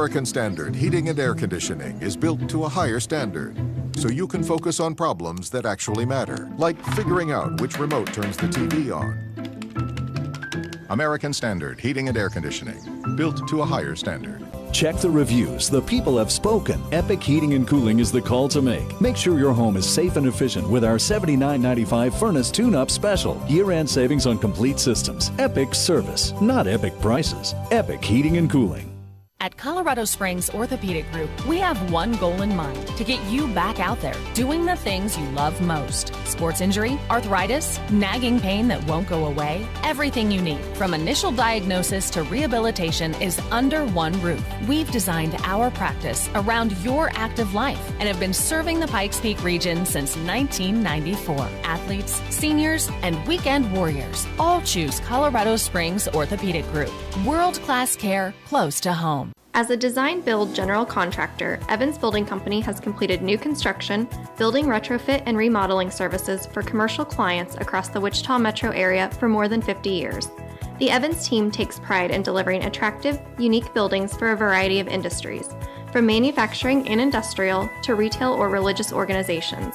American Standard Heating and Air Conditioning is built to a higher standard, so you can focus on problems that actually matter, like figuring out which remote turns the TV on. American Standard Heating and Air Conditioning, built to a higher standard. Check the reviews. The people have spoken. Epic Heating and Cooling is the call to make. Make sure your home is safe and efficient with our $79.95 furnace tune-up special. Year-end savings on complete systems. Epic service, not epic prices. Epic Heating and Cooling. At Colorado Springs Orthopedic Group, we have one goal in mind: to get you back out there, doing the things you love most. Sports injury, arthritis, nagging pain that won't go away. Everything you need, from initial diagnosis to rehabilitation, is under one roof. We've designed our practice around your active life and have been serving the Pikes Peak region since 1994. Athletes, seniors, and weekend warriors all choose Colorado Springs Orthopedic Group. World-class care close to home. As a design-build general contractor, Evans Building Company has completed new construction, building retrofit, and remodeling services for commercial clients across the Wichita metro area for more than 50 years. The Evans team takes pride in delivering attractive, unique buildings for a variety of industries, from manufacturing and industrial to retail or religious organizations.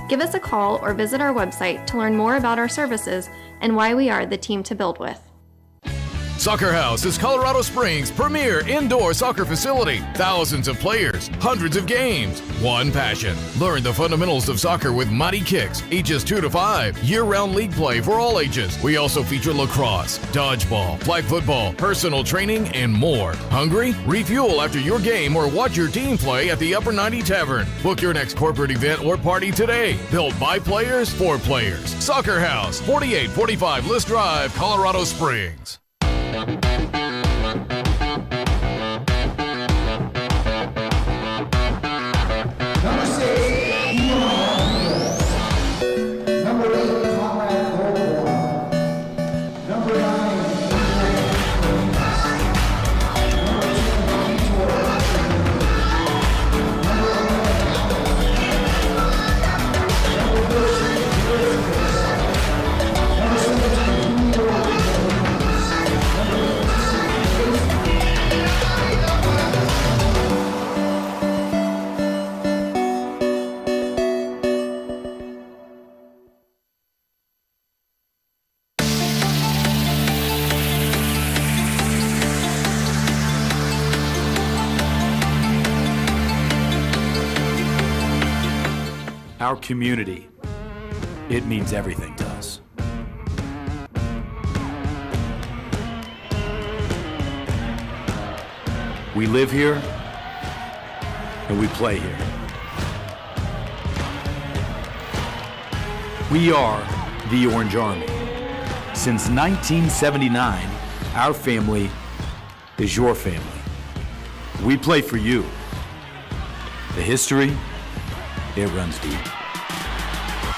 Give us a call or visit our website to learn more about our services and why we are the team to build with. Soccer House is Colorado Springs' premier indoor soccer facility. Thousands of players, hundreds of games, one passion. Learn the fundamentals of soccer with Mighty Kicks, ages 2 to 5. Year-round league play for all ages. We also feature lacrosse, dodgeball, flag football, personal training, and more. Hungry? Refuel after your game or watch your team play at the Upper 90 Tavern. Book your next corporate event or party today. Built by players for players. Soccer House, 4845 List Drive, Colorado Springs. Our community, it means everything to us. We live here and we play here. We are the Orange Army. Since 1979, our family is your family. We play for you. The history, it runs deep.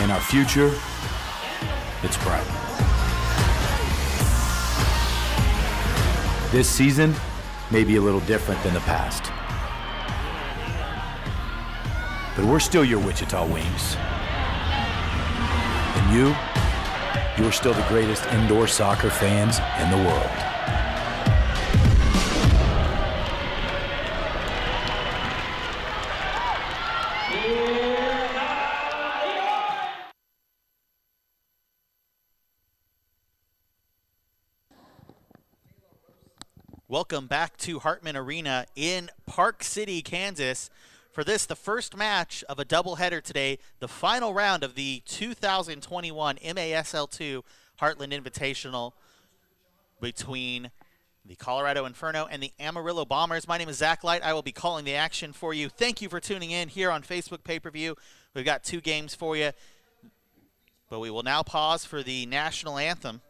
And our future, it's bright. This season may be a little different than the past. But we're still your Wichita Wings. And you're still the greatest indoor soccer fans in the world. Welcome back to Hartman Arena in Park City, Kansas. For this, the first match of a doubleheader today, the final round of the 2021 MASL2 Heartland Invitational between the Colorado Inferno and the Amarillo Bombers. My name is Zach Light. I will be calling the action for you. Thank you for tuning in here on Facebook Pay-Per-View. We've got 2 games for you, but we will now pause for the national anthem.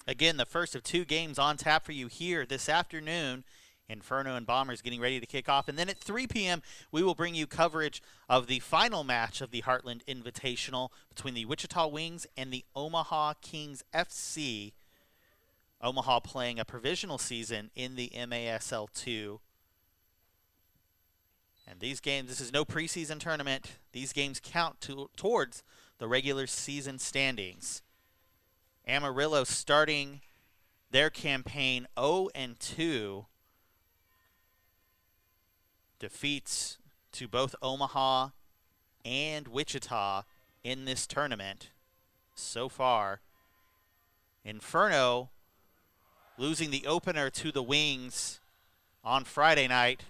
Again, the first of 2 games on tap for you here this afternoon. Inferno and Bombers getting ready to kick off. And then at 3 p.m., we will bring you coverage of the final match of the Heartland Invitational between the Wichita Wings and the Omaha Kings FC. Omaha playing a provisional season in the MASL2. And these games, this is no preseason tournament. These games count towards the regular season standings. Amarillo starting their campaign 0-2. Defeats to both Omaha and Wichita in this tournament so far. Inferno losing the opener to the Wings on Friday night,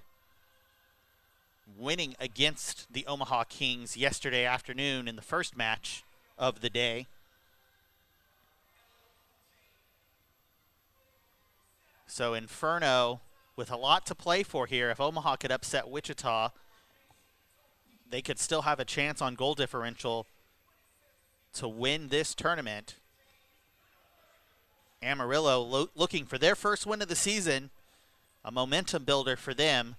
winning against the Omaha Kings yesterday afternoon in the first match of the day. So Inferno with a lot to play for here. If Omaha could upset Wichita, they could still have a chance on goal differential to win this tournament. Amarillo looking for their first win of the season, a momentum builder for them.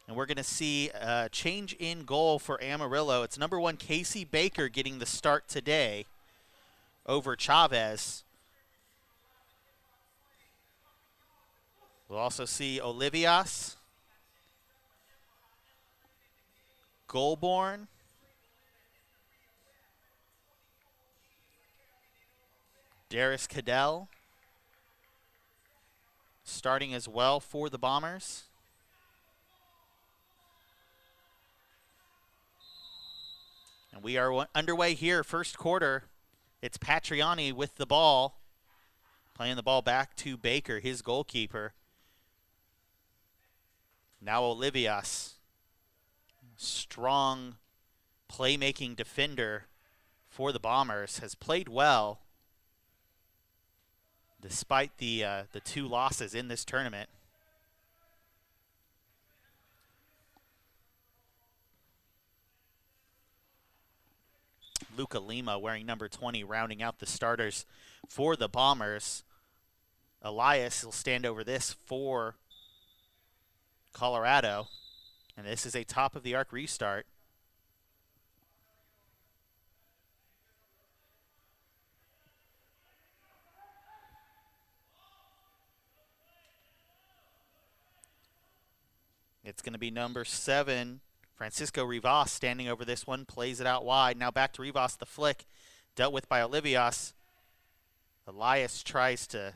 And we're going to see a change in goal for Amarillo. It's number 1, Casey Baker, getting the start today over Chavez. We'll also see Olivias, Goulbourne, Darius Cadell starting as well for the Bombers. And we are underway here, first quarter. It's Patriani with the ball, playing the ball back to Baker, his goalkeeper. Now Olivias, strong playmaking defender for the Bombers, has played well despite the 2 losses in this tournament. Luca Lima wearing number 20, rounding out the starters for the Bombers. Elias will stand over this for Colorado, and this is a top-of-the-arc restart. It's going to be number 7, Francisco Rivas, standing over this one, plays it out wide. Now back to Rivas, the flick, dealt with by Olivias. Elias tries to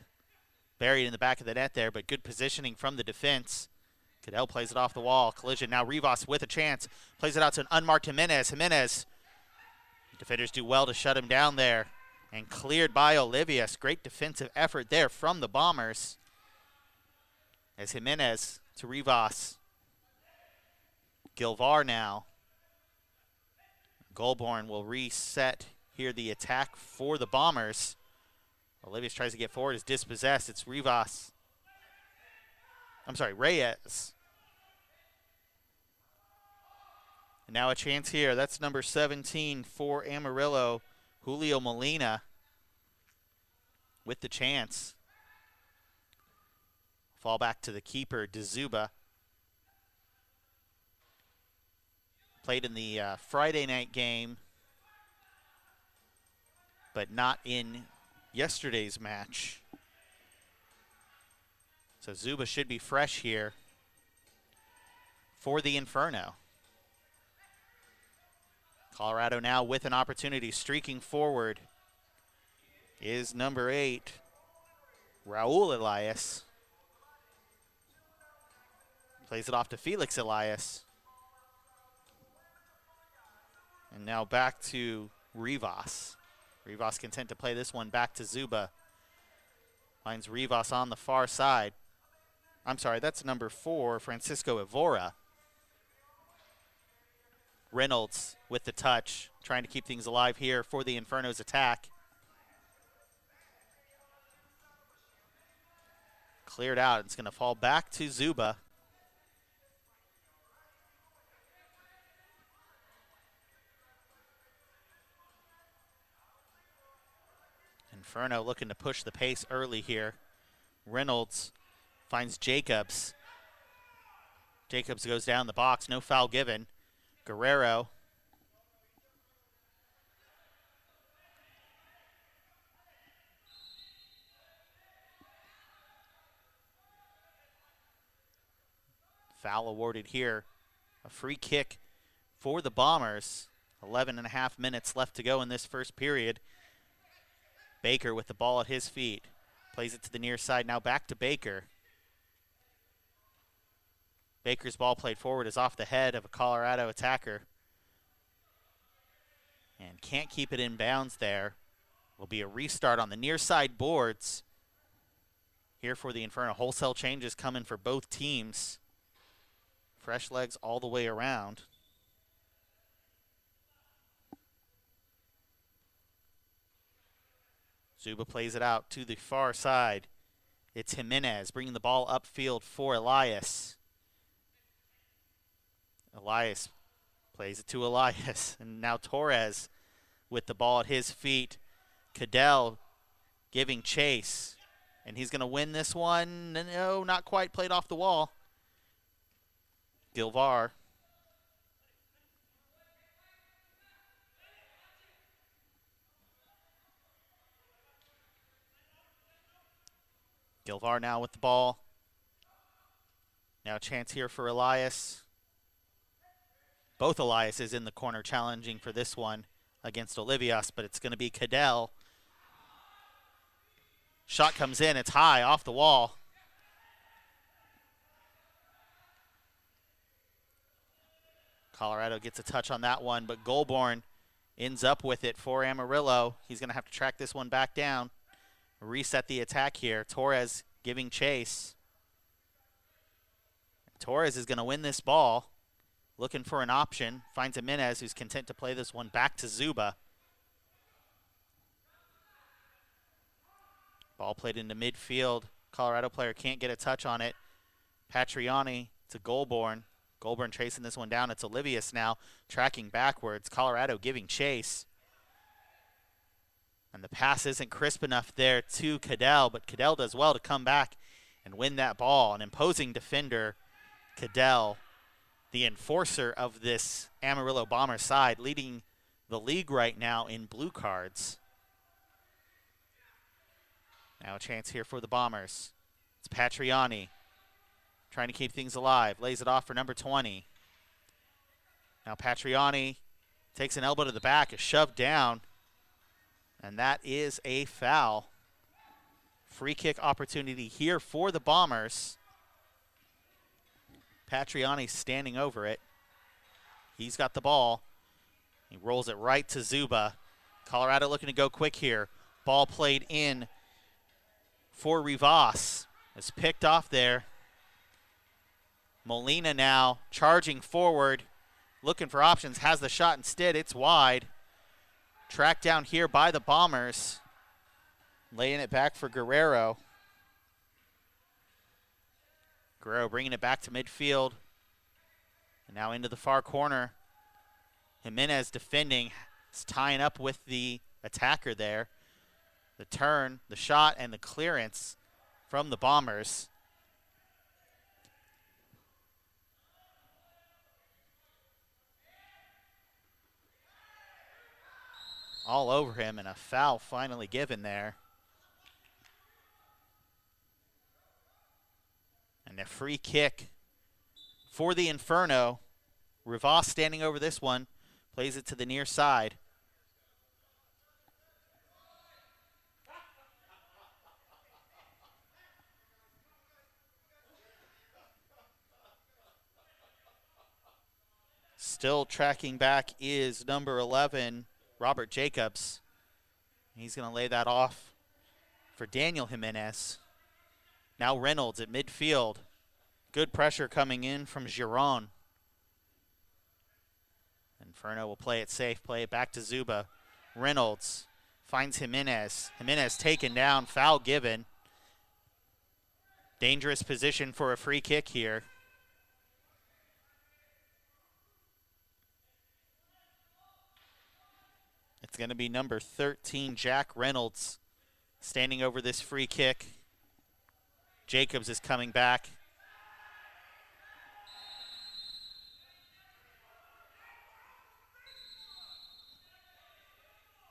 bury it in the back of the net there, but good positioning from the defense. Cadell plays it off the wall. Collision. Now Rivas with a chance. Plays it out to an unmarked Jimenez. Defenders do well to shut him down there. And cleared by Olivias. Great defensive effort there from the Bombers. As Jimenez to Rivas. Gilvar now. Goulbourne will reset here the attack for the Bombers. Olivias tries to get forward. Is dispossessed. It's Reyes. And now a chance here. That's number 17 for Amarillo, Julio Molina, with the chance. Fall back to the keeper, DeZuba. Played in the Friday night game, but not in yesterday's match. So Zuba should be fresh here for the Inferno. Colorado now with an opportunity, streaking forward is number 8, Raul Elias. Plays it off to Felix Elias. And now back to Rivas. Rivas content to play this one back to Zuba. Finds Rivas on the far side. I'm sorry, that's number 4, Francisco Evora. Reynolds with the touch, trying to keep things alive here for the Inferno's attack. Cleared out. It's going to fall back to Zuba. Inferno looking to push the pace early here. Reynolds finds Jacobs. Jacobs goes down the box, no foul given. Guerrero. Foul awarded here. A free kick for the Bombers. 11.5 minutes left to go in this first period. Baker with the ball at his feet. Plays it to the near side, now back to Baker. Baker's ball played forward is off the head of a Colorado attacker. And can't keep it in bounds there. Will be a restart on the near side boards. Here for the Inferno. Wholesale changes coming for both teams. Fresh legs all the way around. Zuba plays it out to the far side. It's Jimenez bringing the ball upfield for Elias. Elias plays it to Elias. And now Torres with the ball at his feet. Cadell giving chase. And he's going to win this one. No, not quite. Played off the wall. Gilvar. Gilvar now with the ball. Now a chance here for Elias. Both Eliases in the corner challenging for this one against Olivias, but it's going to be Cadell. Shot comes in. It's high off the wall. Colorado gets a touch on that one, but Goulbourne ends up with it for Amarillo. He's going to have to track this one back down. Reset the attack here. Torres giving chase. Torres is going to win this ball. Looking for an option. Finds Jimenez, who's content to play this one back to Zuba. Ball played into midfield. Colorado player can't get a touch on it. Patriani to Goulbourne. Goulbourne chasing this one down. It's Olivias now tracking backwards. Colorado giving chase. And the pass isn't crisp enough there to Cadell, but Cadell does well to come back and win that ball. An imposing defender, Cadell, the enforcer of this Amarillo Bomber side, leading the league right now in blue cards. Now a chance here for the Bombers. It's Patriani trying to keep things alive. Lays it off for number 20. Now Patriani takes an elbow to the back, is shoved down, and that is a foul. Free kick opportunity here for the Bombers. Patriani standing over it. He's got the ball. He rolls it right to Zuba. Colorado looking to go quick here. Ball played in for Rivas. It's picked off there. Molina now charging forward, looking for options, has the shot instead. It's wide. Tracked down here by the Bombers. Laying it back for Guerrero. Guerrero bringing it back to midfield. And now into the far corner. Jimenez defending. Is tying up with the attacker there. The turn, the shot, and the clearance from the Bombers. All over him, and a foul finally given there. And a free kick for the Inferno. Rivas standing over this one, plays it to the near side. Still tracking back is number 11, Robert Jacobs. He's going to lay that off for Daniel Jimenez. Now Reynolds at midfield. Good pressure coming in from Giron. Inferno will play it safe, play it back to Zuba. Reynolds finds Jimenez. Jimenez taken down, foul given. Dangerous position for a free kick here. It's going to be number 13, Jack Reynolds, standing over this free kick. Jacobs is coming back.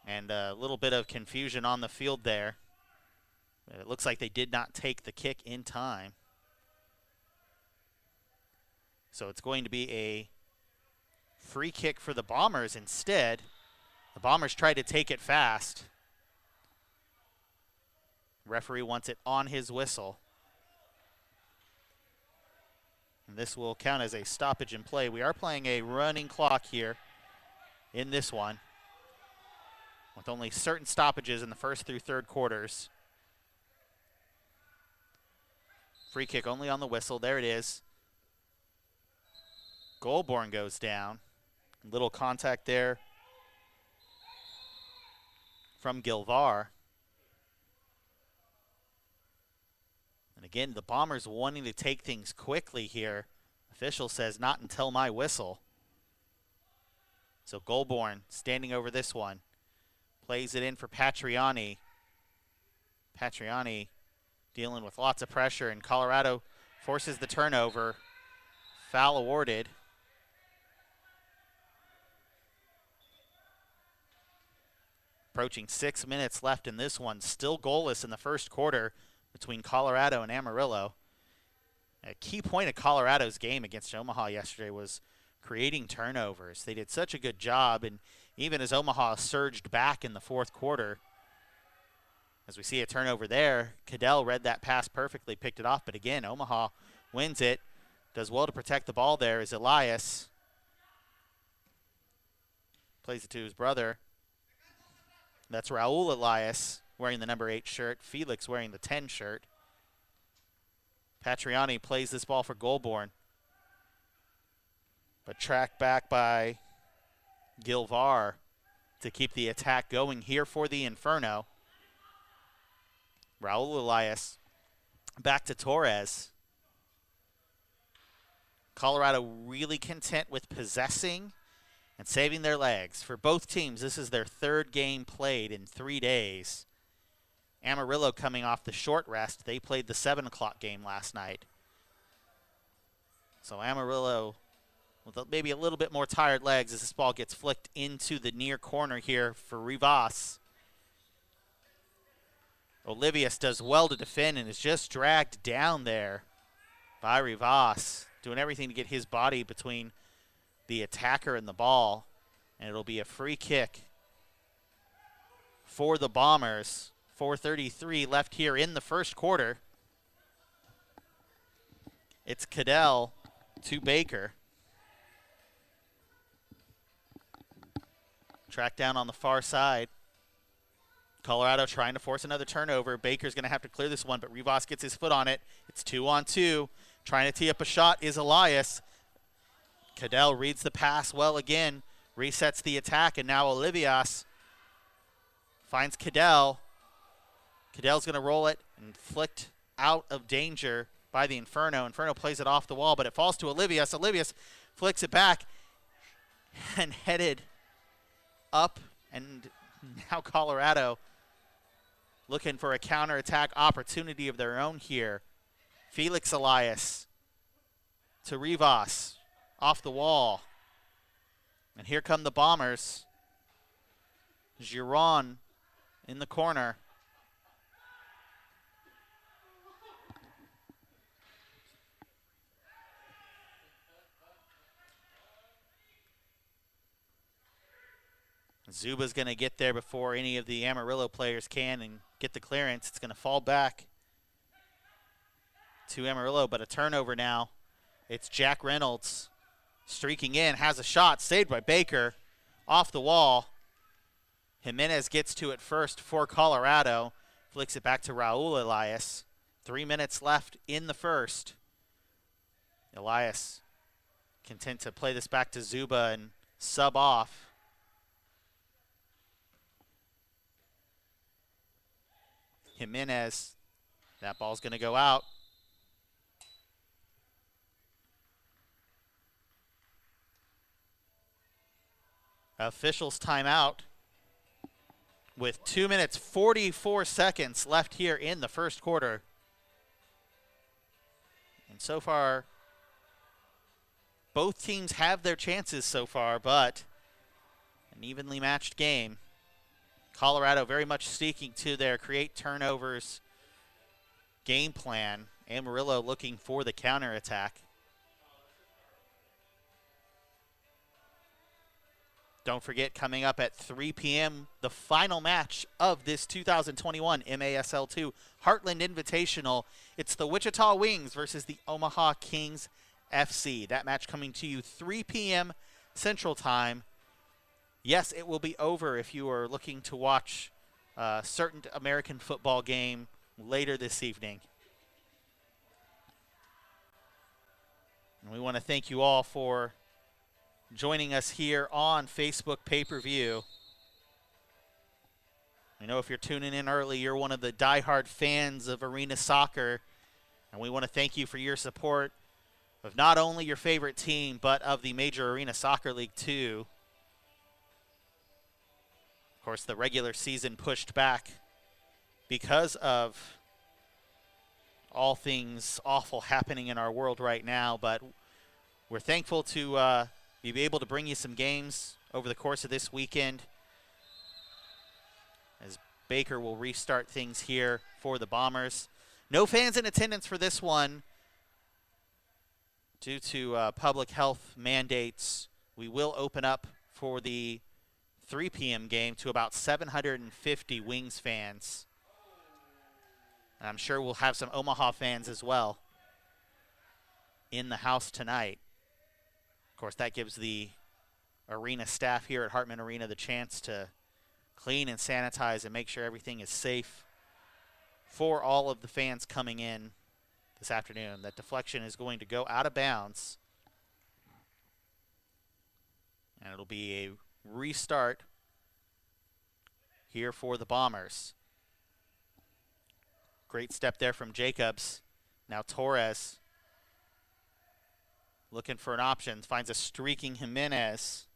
And a little bit of confusion on the field there. It looks like they did not take the kick in time. So it's going to be a free kick for the Bombers instead. The Bombers tried to take it fast. Referee wants it on his whistle. And this will count as a stoppage in play. We are playing a running clock here in this one, with only certain stoppages in the first through third quarters. Free kick only on the whistle. There it is. Goalborn goes down. Little contact there from Gilvar. And again, the Bombers wanting to take things quickly here. Official says not until my whistle. So Goalborn standing over this one. Plays it in for Patriani. Patriani dealing with lots of pressure, and Colorado forces the turnover. Foul awarded. Approaching 6 minutes left in this one. Still goalless in the first quarter between Colorado and Amarillo. A key point of Colorado's game against Omaha yesterday was creating turnovers. They did such a good job, and even as Omaha surged back in the fourth quarter, as we see a turnover there, Cadell read that pass perfectly, picked it off, but again, Omaha wins it. Does well to protect the ball there as Elias plays it to his brother. That's Raul Elias wearing the number 8 shirt, Felix wearing the 10 shirt. Patriani plays this ball for Goalborn, but tracked back by Gilvar to keep the attack going here for the Inferno. Raul Elias back to Torres. Colorado really content with possessing and saving their legs. For both teams, this is their third game played in 3 days. Amarillo coming off the short rest. They played the 7 o'clock game last night. So Amarillo with maybe a little bit more tired legs as this ball gets flicked into the near corner here for Rivas. Olivius does well to defend and is just dragged down there by Rivas, doing everything to get his body between the attacker and the ball. And it'll be a free kick for the Bombers. 4:33 left here in the first quarter. It's Cadell to Baker. Track down on the far side. Colorado trying to force another turnover. Baker's going to have to clear this one, but Rivas gets his foot on it. It's 2-on-2. Trying to tee up a shot is Elias. Cadell reads the pass well again, resets the attack, and now Olivias finds Cadell. Cadell's going to roll it and flicked out of danger by the Inferno. Inferno plays it off the wall, but it falls to Olivias. Olivias flicks it back and headed up, and now Colorado looking for a counterattack opportunity of their own here. Felix Elias to Rivas, off the wall. And here come the Bombers. Giron in the corner. Zuba's going to get there before any of the Amarillo players can and get the clearance. It's going to fall back to Amarillo, but a turnover now. It's Jack Reynolds streaking in, has a shot, saved by Baker, off the wall. Jimenez gets to it first for Colorado, flicks it back to Raul Elias. 3 minutes left in the first. Elias content to play this back to Zuba and sub off. Jimenez, that ball's going to go out. Officials timeout. with 2 minutes 44 seconds left here in the first quarter. And so far, both teams have their chances so far, but an evenly matched game. Colorado very much sticking to their create turnovers game plan. Amarillo looking for the counterattack. Don't forget, coming up at 3 p.m., the final match of this 2021 MASL2 Heartland Invitational. It's the Wichita Wings versus the Omaha Kings FC. That match coming to you 3 p.m. Central Time. Yes, it will be over if you are looking to watch a certain American football game later this evening. And we want to thank you all for joining us here on Facebook Pay-Per-View. I know if you're tuning in early, you're one of the diehard fans of arena soccer, and we want to thank you for your support of not only your favorite team, but of the Major Arena Soccer League 2. Of course, the regular season pushed back because of all things awful happening in our world right now, but we're thankful to be able to bring you some games over the course of this weekend as Baker will restart things here for the Bombers. No fans in attendance for this one due to public health mandates. We will open up for the 3 p.m. game to about 750 Wings fans. And I'm sure we'll have some Omaha fans as well in the house tonight. Of course, that gives the arena staff here at Hartman Arena the chance to clean and sanitize and make sure everything is safe for all of the fans coming in this afternoon. That deflection is going to go out of bounds. And it'll be a restart here for the Bombers. Great step there from Jacobs. Now Torres looking for an option, finds a streaking Jimenez.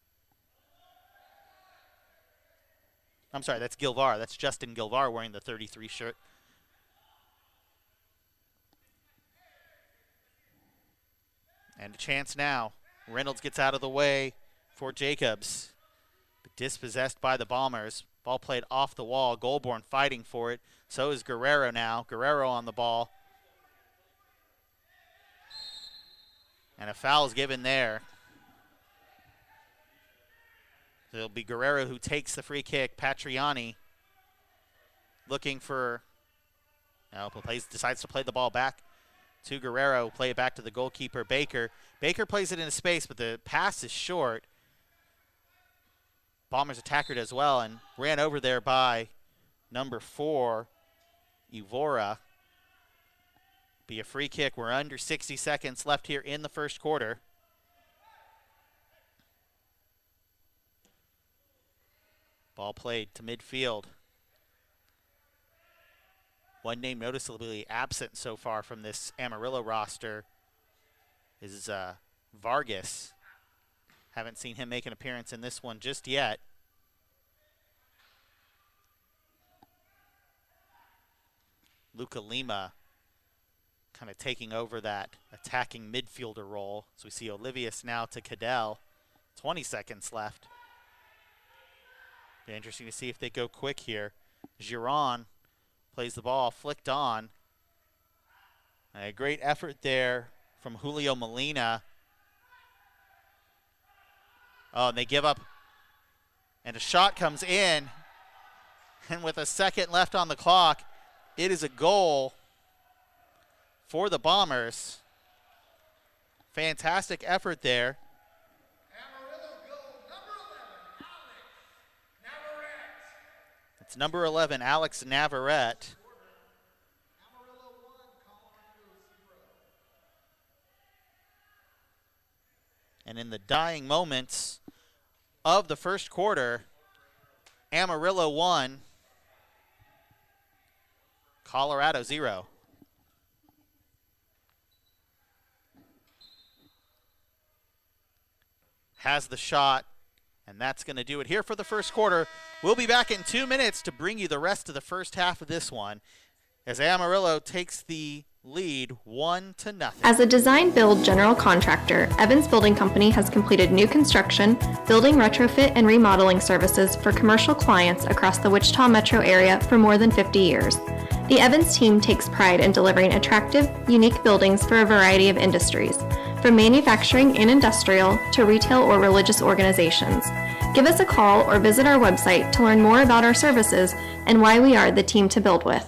I'm sorry, that's Gilvar. That's Justin Gilvar wearing the 33 shirt. And a chance now. Reynolds gets out of the way for Jacobs. But dispossessed by the Bombers. Ball played off the wall. Goulbourne fighting for it. So is Guerrero now. Guerrero on the ball. And a foul is given there. It'll be Guerrero who takes the free kick. Patriani looking for, decides to play the ball back to Guerrero. Play it back to the goalkeeper, Baker. Baker plays it into space, but the pass is short. Bombers attacker as well and ran over there by number 4, Evora. Be a free kick. We're under 60 seconds left here in the first quarter. Ball played to midfield. One name noticeably absent so far from this Amarillo roster is Vargas. Haven't seen him make an appearance in this one just yet. Luca Lima kind of taking over that attacking midfielder role. So we see Olivius now to Cadell. 20 seconds left. Be interesting to see if they go quick here. Giron plays the ball, flicked on. A great effort there from Julio Molina. Oh, and they give up. And a shot comes in. And with a second left on the clock, it is a goal for the Bombers. Fantastic effort there. Amarillo goal, number 11, Alex Navarrete. It's number 11, Alex Navarrete. Amarillo 1, Colorado 0. And in the dying moments of the first quarter, Amarillo 1, Colorado 0. Has the shot, And that's going to do it here for the first quarter. We'll be back in 2 minutes to bring you the rest of the first half of this one as Amarillo takes the lead 1-0. As a design-build general contractor, Evans Building Company has completed new construction, building retrofit, and remodeling services for commercial clients across the Wichita metro area for more than 50 years. The Evans team takes pride in delivering attractive, unique buildings for a variety of industries, from manufacturing and industrial to retail or religious organizations. Give us a call or visit our website to learn more about our services and why we are the team to build with.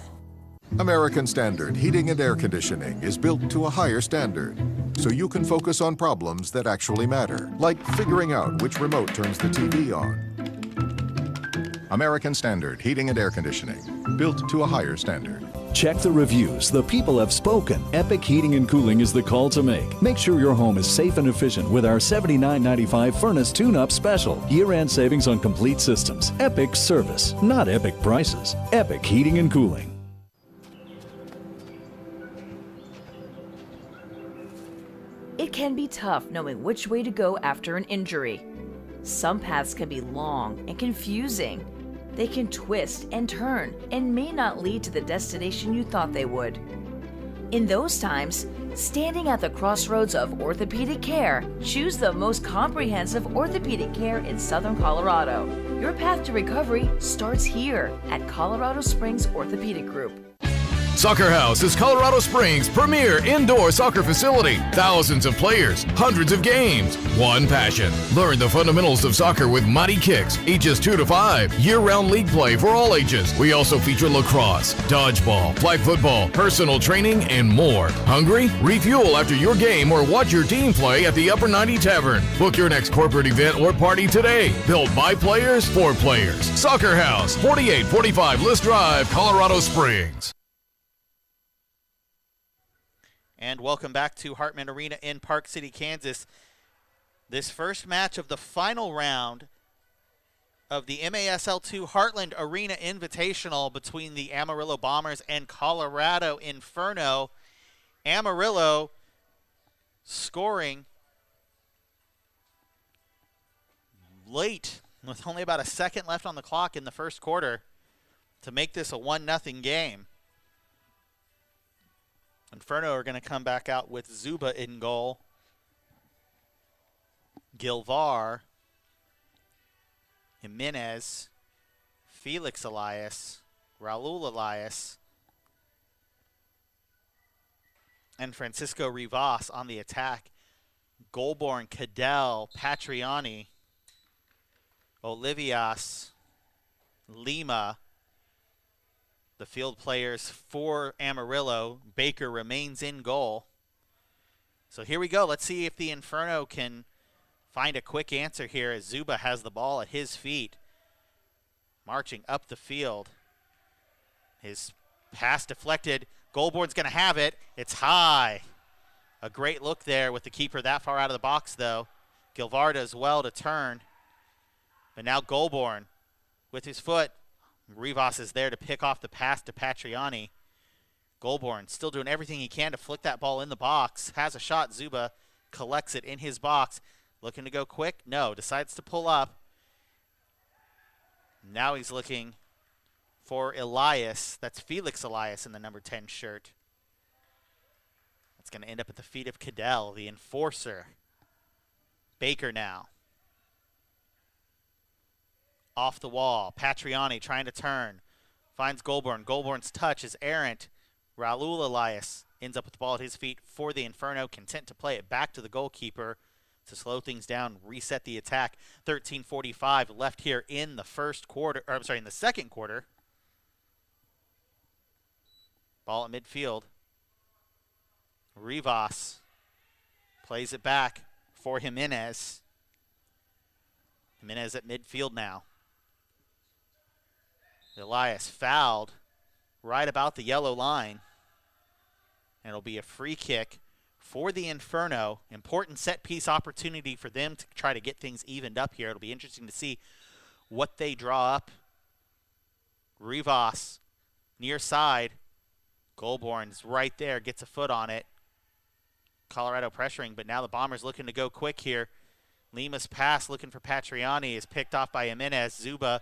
American Standard Heating and Air Conditioning is built to a higher standard, so you can focus on problems that actually matter, like figuring out which remote turns the TV on. American Standard Heating and Air Conditioning, built to a higher standard. Check the reviews. The people have spoken. Epic Heating and Cooling is the call to make. Make sure your home is safe and efficient with our $79.95 furnace tune-up special. Year-end savings on complete systems. Epic service, not epic prices. Epic Heating and Cooling. It can be tough knowing which way to go after an injury. Some paths can be long and confusing. They can twist and turn and may not lead to the destination you thought they would. In those times, standing at the crossroads of orthopedic care, choose the most comprehensive orthopedic care in Southern Colorado. Your path to recovery starts here at Colorado Springs Orthopedic Group. Soccer House is Colorado Springs' premier indoor soccer facility. Thousands of players, hundreds of games, one passion. Learn the fundamentals of soccer with Mighty Kicks, ages 2 to 5. Year-round league play for all ages. We also feature lacrosse, dodgeball, flag football, personal training, and more. Hungry? Refuel after your game or watch your team play at the Upper 90 Tavern. Book your next corporate event or party today. Built by players for players. Soccer House, 4845 List Drive, Colorado Springs. And welcome back to Hartman Arena in Park City, Kansas. This first match of the final round of the MASL2 Heartland Arena Invitational between the Amarillo Bombers and Colorado Inferno. Amarillo scoring late with only about a second left on the clock in the first quarter to make this a 1-0 game. Inferno are going to come back out with Zuba in goal. Gilvar, Jimenez, Felix Elias, Raul Elias, and Francisco Rivas on the attack. Goulbourne, Cadell, Patriani, Olivias, Lima. The field players for Amarillo. Baker remains in goal. So here we go. Let's see if the Inferno can find a quick answer here as Zuba has the ball at his feet. Marching up the field. His pass deflected. Goulbourne's going to have it. It's high. A great look there with the keeper that far out of the box, though. Gilvar does well to turn. But now Goulbourne with his foot. Rivas is there to pick off the pass to Patriani. Goulbourne still doing everything he can to flick that ball in the box. Has a shot. Zuba collects it in his box. Looking to go quick? No. Decides to pull up. Now he's looking for Elias. That's Felix Elias in the number 10 shirt. That's going to end up at the feet of Cadell, the enforcer. Baker now. Off the wall. Patriani trying to turn. Finds Goulbourne. Goulbourne's touch is errant. Raul Elias ends up with the ball at his feet for the Inferno. Content to play it back to the goalkeeper to slow things down, reset the attack. 13:45 left here in the first quarter. Or I'm sorry, in the second quarter. Ball at midfield. Rivas plays it back for Jimenez. Jimenez at midfield now. Elias fouled right about the yellow line. And it'll be a free kick for the Inferno. Important set piece opportunity for them to try to get things evened up here. It'll be interesting to see what they draw up. Rivas near side. Goulbourne's right there, gets a foot on it. Colorado pressuring, but now the Bombers looking to go quick here. Lima's pass looking for Patriani is picked off by Jimenez. Zuba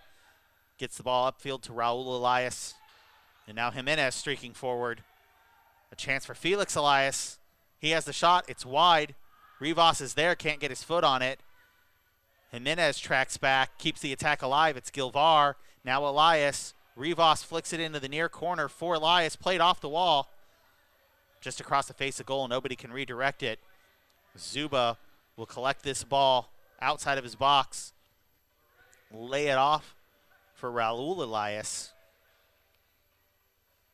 gets the ball upfield to Raul Elias. And now Jimenez streaking forward. A chance for Felix Elias. He has the shot. It's wide. Rivas is there. Can't get his foot on it. Jimenez tracks back. Keeps the attack alive. It's Gilvar. Now Elias. Rivas flicks it into the near corner for Elias. Played off the wall. Just across the face of goal. Nobody can redirect it. Zuba will collect this ball outside of his box. Lay it off for Raul Elias.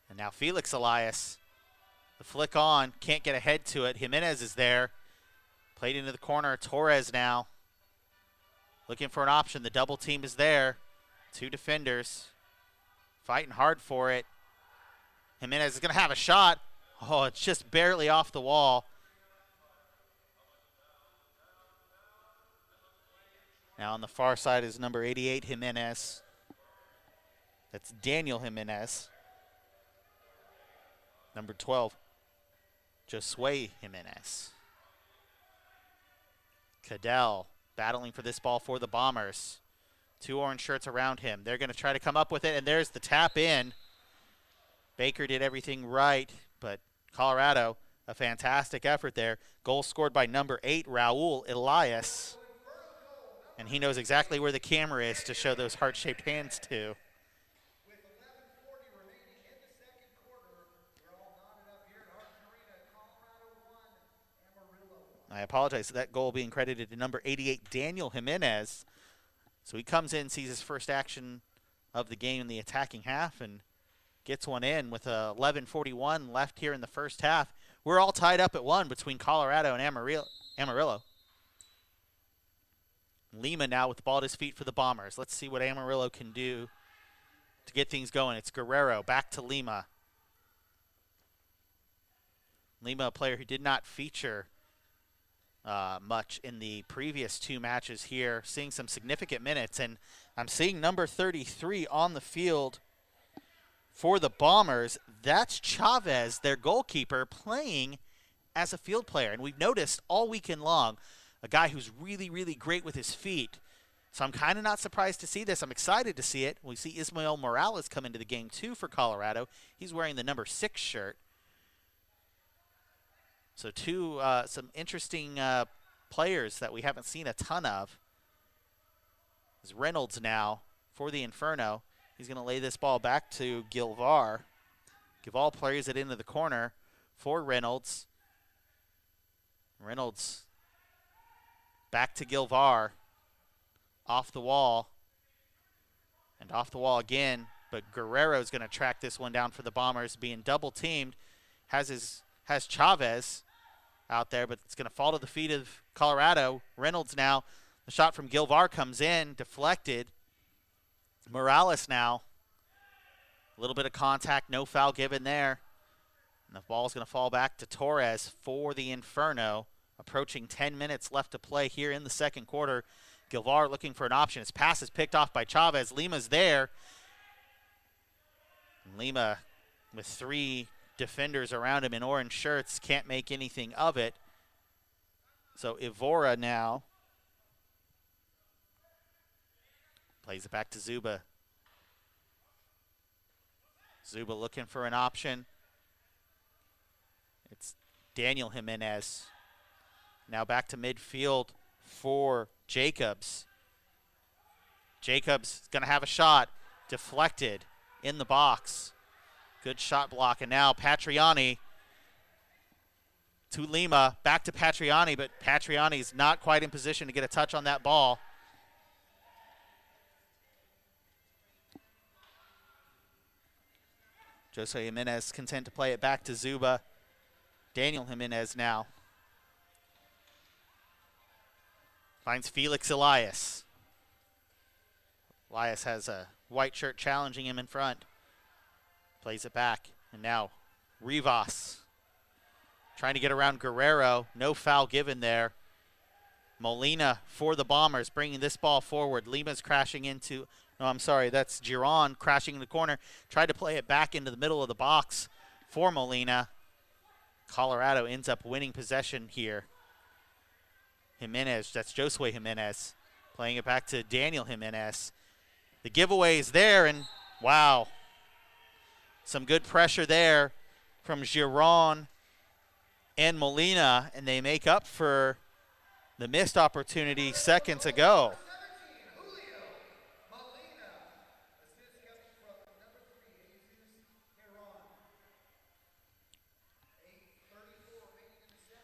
And now Felix Elias. The flick on. Can't get ahead to it. Jimenez is there. Played into the corner. Torres now. Looking for an option. The double team is there. Two defenders. Fighting hard for it. Jimenez is going to have a shot. Oh, it's just barely off the wall. Now on the far side is number 88, Jimenez. That's Daniel Jimenez. Number 12, Josue Jimenez. Cadell battling for this ball for the Bombers. Two orange shirts around him. They're going to try to come up with it, and there's the tap in. Baker did everything right, but Colorado, a fantastic effort there. Goal scored by number 8, Raul Elias. And he knows exactly where the camera is to show those heart-shaped hands to. With 11:40 remaining in the second quarter, we're all knotted up here at Hartman Arena. Colorado 1, Amarillo 1. I apologize for that goal being credited to number 88, Daniel Jimenez. So he comes in, sees his first action of the game in the attacking half, and gets one in with 11:41 left here in the first half. We're all tied up at 1 between Colorado and Amarillo. Lima now with the ball at his feet for the Bombers. Let's see what Amarillo can do to get things going. It's Guerrero back to Lima. Lima, a player who did not feature much in the previous 2 matches here, seeing some significant minutes. And I'm seeing number 33 on the field for the Bombers. That's Chavez, their goalkeeper, playing as a field player. And we've noticed all weekend long a guy who's really, really great with his feet. So I'm kind of not surprised to see this. I'm excited to see it. We see Ismael Morales come into the game too for Colorado. He's wearing the number 6 shirt. So some interesting players that we haven't seen a ton of. Is Reynolds now for the Inferno. He's going to lay this ball back to Gilvar. Gilvar plays it into the corner for Reynolds. Reynolds back to Gilvar. Off the wall. And off the wall again. But Guerrero's going to track this one down for the Bombers, being double teamed. Has Chavez out there, but it's going to fall to the feet of Colorado. Reynolds now. The shot from Gilvar comes in, deflected. Morales now. A little bit of contact, no foul given there. And the ball's going to fall back to Torres for the Inferno. Approaching 10 minutes left to play here in the second quarter. Gilvar looking for an option. His pass is picked off by Chavez. Lima's there. And Lima with 3 defenders around him in orange shirts can't make anything of it. So Ivora now plays it back to Zuba. Zuba looking for an option. It's Daniel Jimenez. Now back to midfield for Jacobs. Jacobs is going to have a shot. Deflected in the box. Good shot block. And now Patriani to Lima. Back to Patriani, but Patriani's not quite in position to get a touch on that ball. Jose Jimenez content to play it back to Zuba. Daniel Jimenez now. Finds Felix Elias. Elias has a white shirt challenging him in front. Plays it back. And now Rivas trying to get around Guerrero. No foul given there. Molina for the Bombers bringing this ball forward. Lima's crashing into... No, I'm sorry. That's Giron crashing in the corner. Tried to play it back into the middle of the box for Molina. Colorado ends up winning possession here. Jimenez, that's Josue Jimenez, playing it back to Daniel Jimenez. The giveaway is there, and wow. Some good pressure there from Giron and Molina, and they make up for the missed opportunity seconds ago.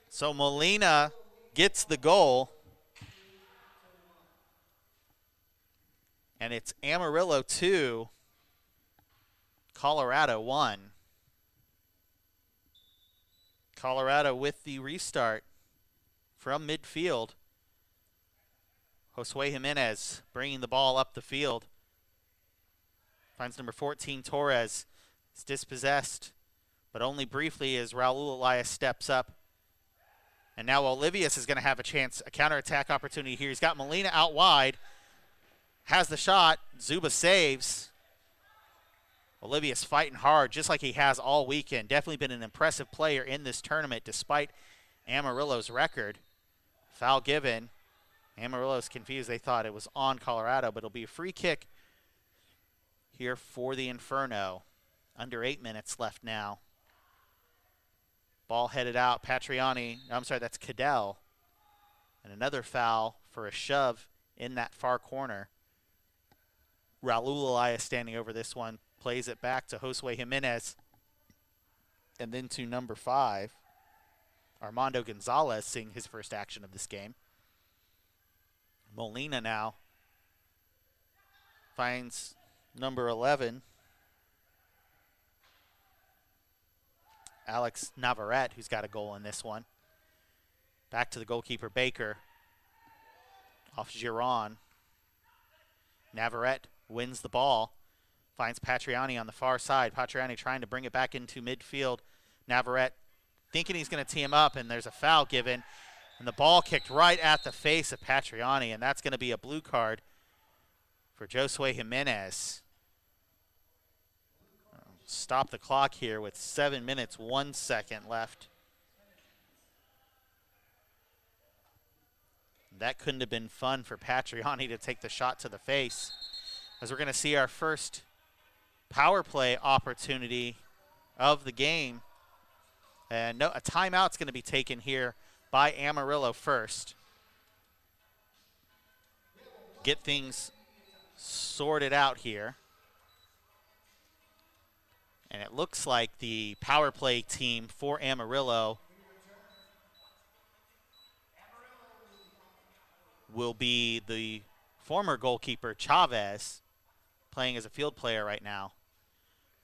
So Molina gets the goal. And it's Amarillo 2, Colorado 1. Colorado with the restart from midfield. Josue Jimenez bringing the ball up the field. Finds number 14, Torres. It's dispossessed, but only briefly as Raul Elias steps up. And now Olivius is going to have a chance, a counterattack opportunity here. He's got Molina out wide. Has the shot. Zuba saves. Olivius fighting hard just like he has all weekend. Definitely been an impressive player in this tournament despite Amarillo's record. Foul given. Amarillo's confused. They thought it was on Colorado, but it'll be a free kick here for the Inferno. Under 8 minutes left now. Ball headed out. Patriani. I'm sorry, that's Cadell. And another foul for a shove in that far corner. Raul Elias standing over this one, plays it back to Josue Jimenez, and then to number 5, Armando Gonzalez, seeing his first action of this game. Molina now finds number 11, Alex Navarrete, who's got a goal in this one. Back to the goalkeeper, Baker, off Giron. Navarrete wins the ball, finds Patriani on the far side. Patriani trying to bring it back into midfield. Navarrete thinking he's going to tee him up, and there's a foul given. And the ball kicked right at the face of Patriani, and that's going to be a blue card for Josue Jimenez. Stop the clock here with 7 minutes, 1 second left. That couldn't have been fun for Patriani to take the shot to the face, as we're going to see our first power play opportunity of the game. And no, a timeout's going to be taken here by Amarillo first. Get things sorted out here. And it looks like the power play team for Amarillo will be the former goalkeeper, Chavez, playing as a field player right now.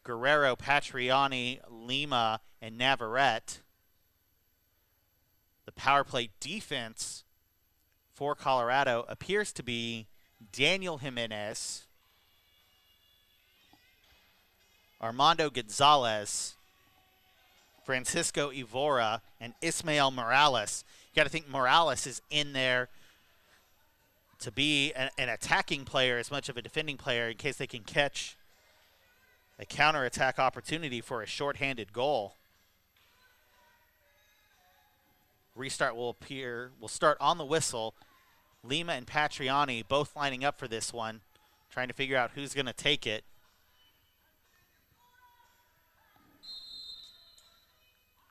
Guerrero, Patriani, Lima, and Navarrete. The power play defense for Colorado appears to be Daniel Jimenez, Armando Gonzalez, Francisco Evora, and Ismael Morales. You got to think Morales is in there to be an attacking player as much of a defending player in case they can catch a counterattack opportunity for a shorthanded goal. Restart will start on the whistle. Lima and Patriani both lining up for this one, trying to figure out who's going to take it.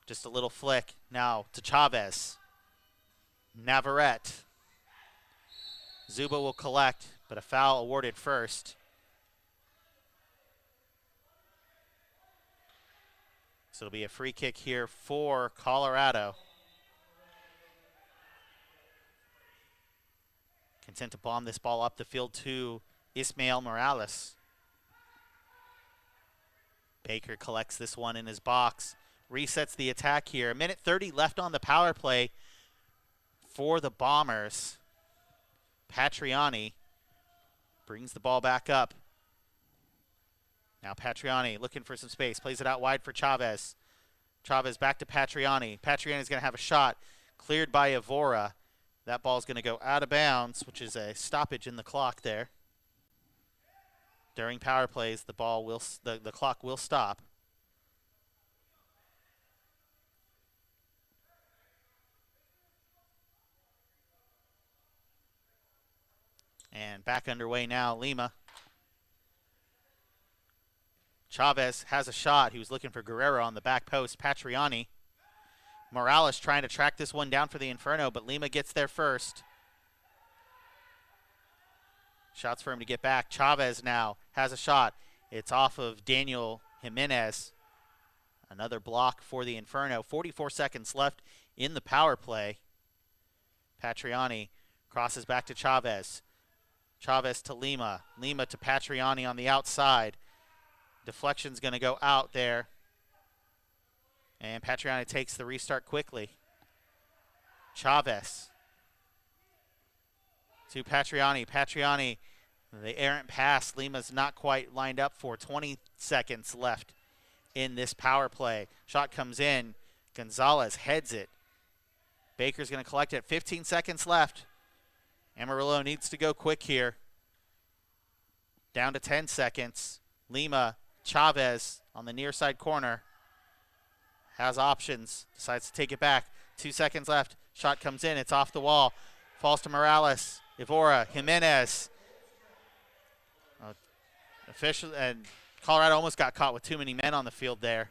Just a little flick now to Chavez. Navarrete. Zuba will collect, but a foul awarded first. So it'll be a free kick here for Colorado. Content to bomb this ball up the field to Ismael Morales. Baker collects this one in his box. Resets the attack here. A minute 30 left on the power play for the Bombers. Patriani brings the ball back up. Now Patriani looking for some space. Plays it out wide for Chavez. Chavez back to Patriani. Patriani's going to have a shot. Cleared by Evora. That ball's going to go out of bounds, which is a stoppage in the clock there. During power plays, the clock will stop. And back underway now, Lima. Chavez has a shot. He was looking for Guerrero on the back post. Patriani. Morales trying to track this one down for the Inferno, but Lima gets there first. Shots for him to get back. Chavez now has a shot. It's off of Daniel Jimenez. Another block for the Inferno. 44 seconds left in the power play. Patriani crosses back to Chavez. Chavez to Lima. Lima to Patriani on the outside. Deflection's going to go out there. And Patriani takes the restart quickly. Chavez to Patriani. Patriani, the errant pass. Lima's not quite lined up for. 20 seconds left in this power play. Shot comes in. Gonzalez heads it. Baker's going to collect it. 15 seconds left. Amarillo needs to go quick here. Down to 10 seconds. Lima, Chavez on the near side corner. Has options. Decides to take it back. 2 seconds left. Shot comes in. It's off the wall. Falls to Morales. Ivora, Jimenez. Official, and Colorado almost got caught with too many men on the field there.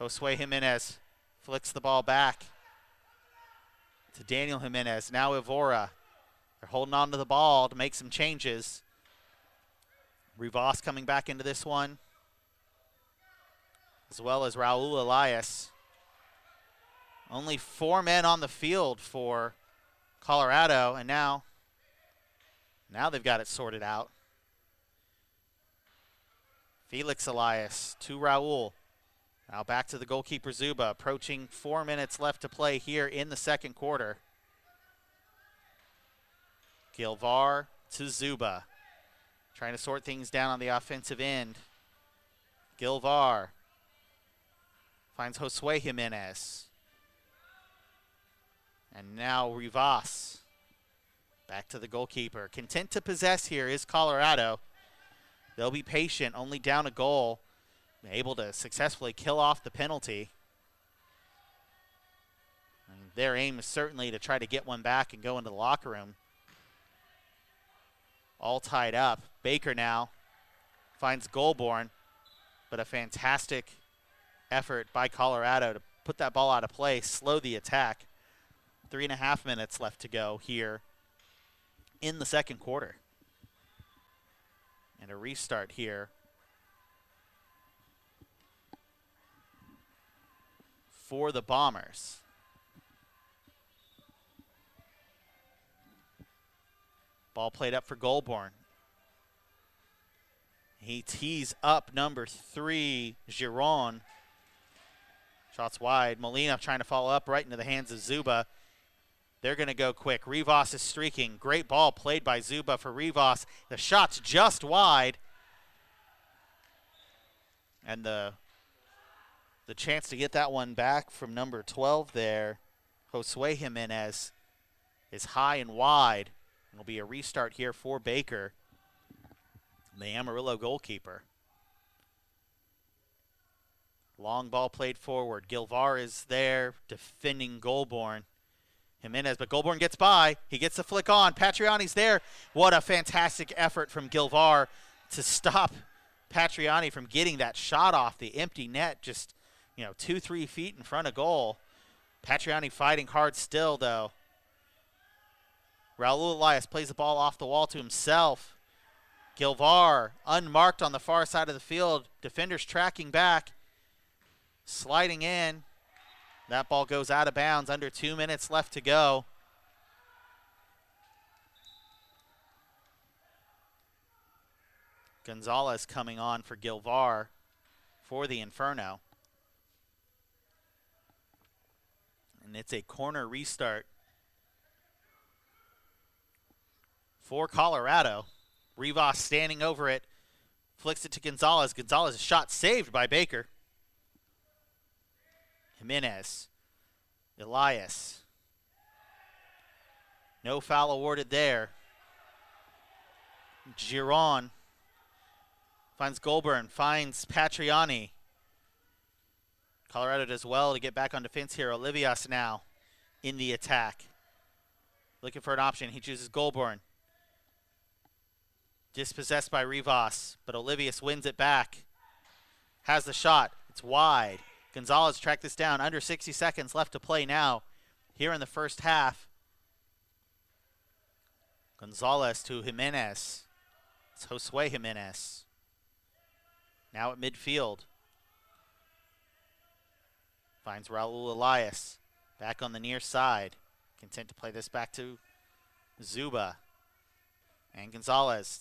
Josue Jimenez flicks the ball back to Daniel Jimenez. Now Ivora. They're holding on to the ball to make some changes. Rivas coming back into this one, as well as Raul Elias. Only 4 men on the field for Colorado, and now they've got it sorted out. Felix Elias to Raul. Now back to the goalkeeper Zuba, approaching 4 minutes left to play here in the second quarter. Gilvar to Zuba. Trying to sort things down on the offensive end. Gilvar finds Josue Jimenez. And now Rivas. Back to the goalkeeper. Content to possess here is Colorado. They'll be patient, only down a goal. Able to successfully kill off the penalty. And their aim is certainly to try to get one back and go into the locker room. All tied up. Baker now finds Goulbourne, but a fantastic effort by Colorado to put that ball out of play, slow the attack. 3.5 minutes left to go here in the second quarter. And a restart here for the Bombers. Ball played up for Goulbourne. He tees up number 3, Giron. Shots wide. Molina trying to follow up right into the hands of Zuba. They're going to go quick. Rivas is streaking. Great ball played by Zuba for Rivas. The shot's just wide. And the chance to get that one back from number 12 there, Josue Jimenez, is high and wide. It'll be a restart here for Baker, the Amarillo goalkeeper. Long ball played forward. Gilvar is there defending Goulbourne. Jimenez, but Goulbourne gets by. He gets the flick on. Patriani's there. What a fantastic effort from Gilvar to stop Patriani from getting that shot off the empty net, just 2-3 feet in front of goal. Patriani fighting hard still, though. Raul Elias plays the ball off the wall to himself. Gilvar unmarked on the far side of the field. Defenders tracking back. Sliding in. That ball goes out of bounds. Under 2 minutes left to go. Gonzalez coming on for Gilvar for the Inferno. And it's a corner restart for Colorado. Rivas standing over it. Flicks it to Gonzalez. Gonzalez's shot saved by Baker. Jimenez. Elias. No foul awarded there. Giron finds Goulbourne, finds Patriani. Colorado does well to get back on defense here. Olivias now in the attack. looking for an option. He chooses Goulbourne. Dispossessed by Rivas, but Olivius wins it back. Has the shot. It's wide. Gonzalez tracked this down. Under 60 seconds left to play now here in the first half. Gonzalez to Jimenez. It's Josue Jimenez. Now at midfield. Finds Raul Elias. Back on the near side. Content to play this back to Zuba. And Gonzalez.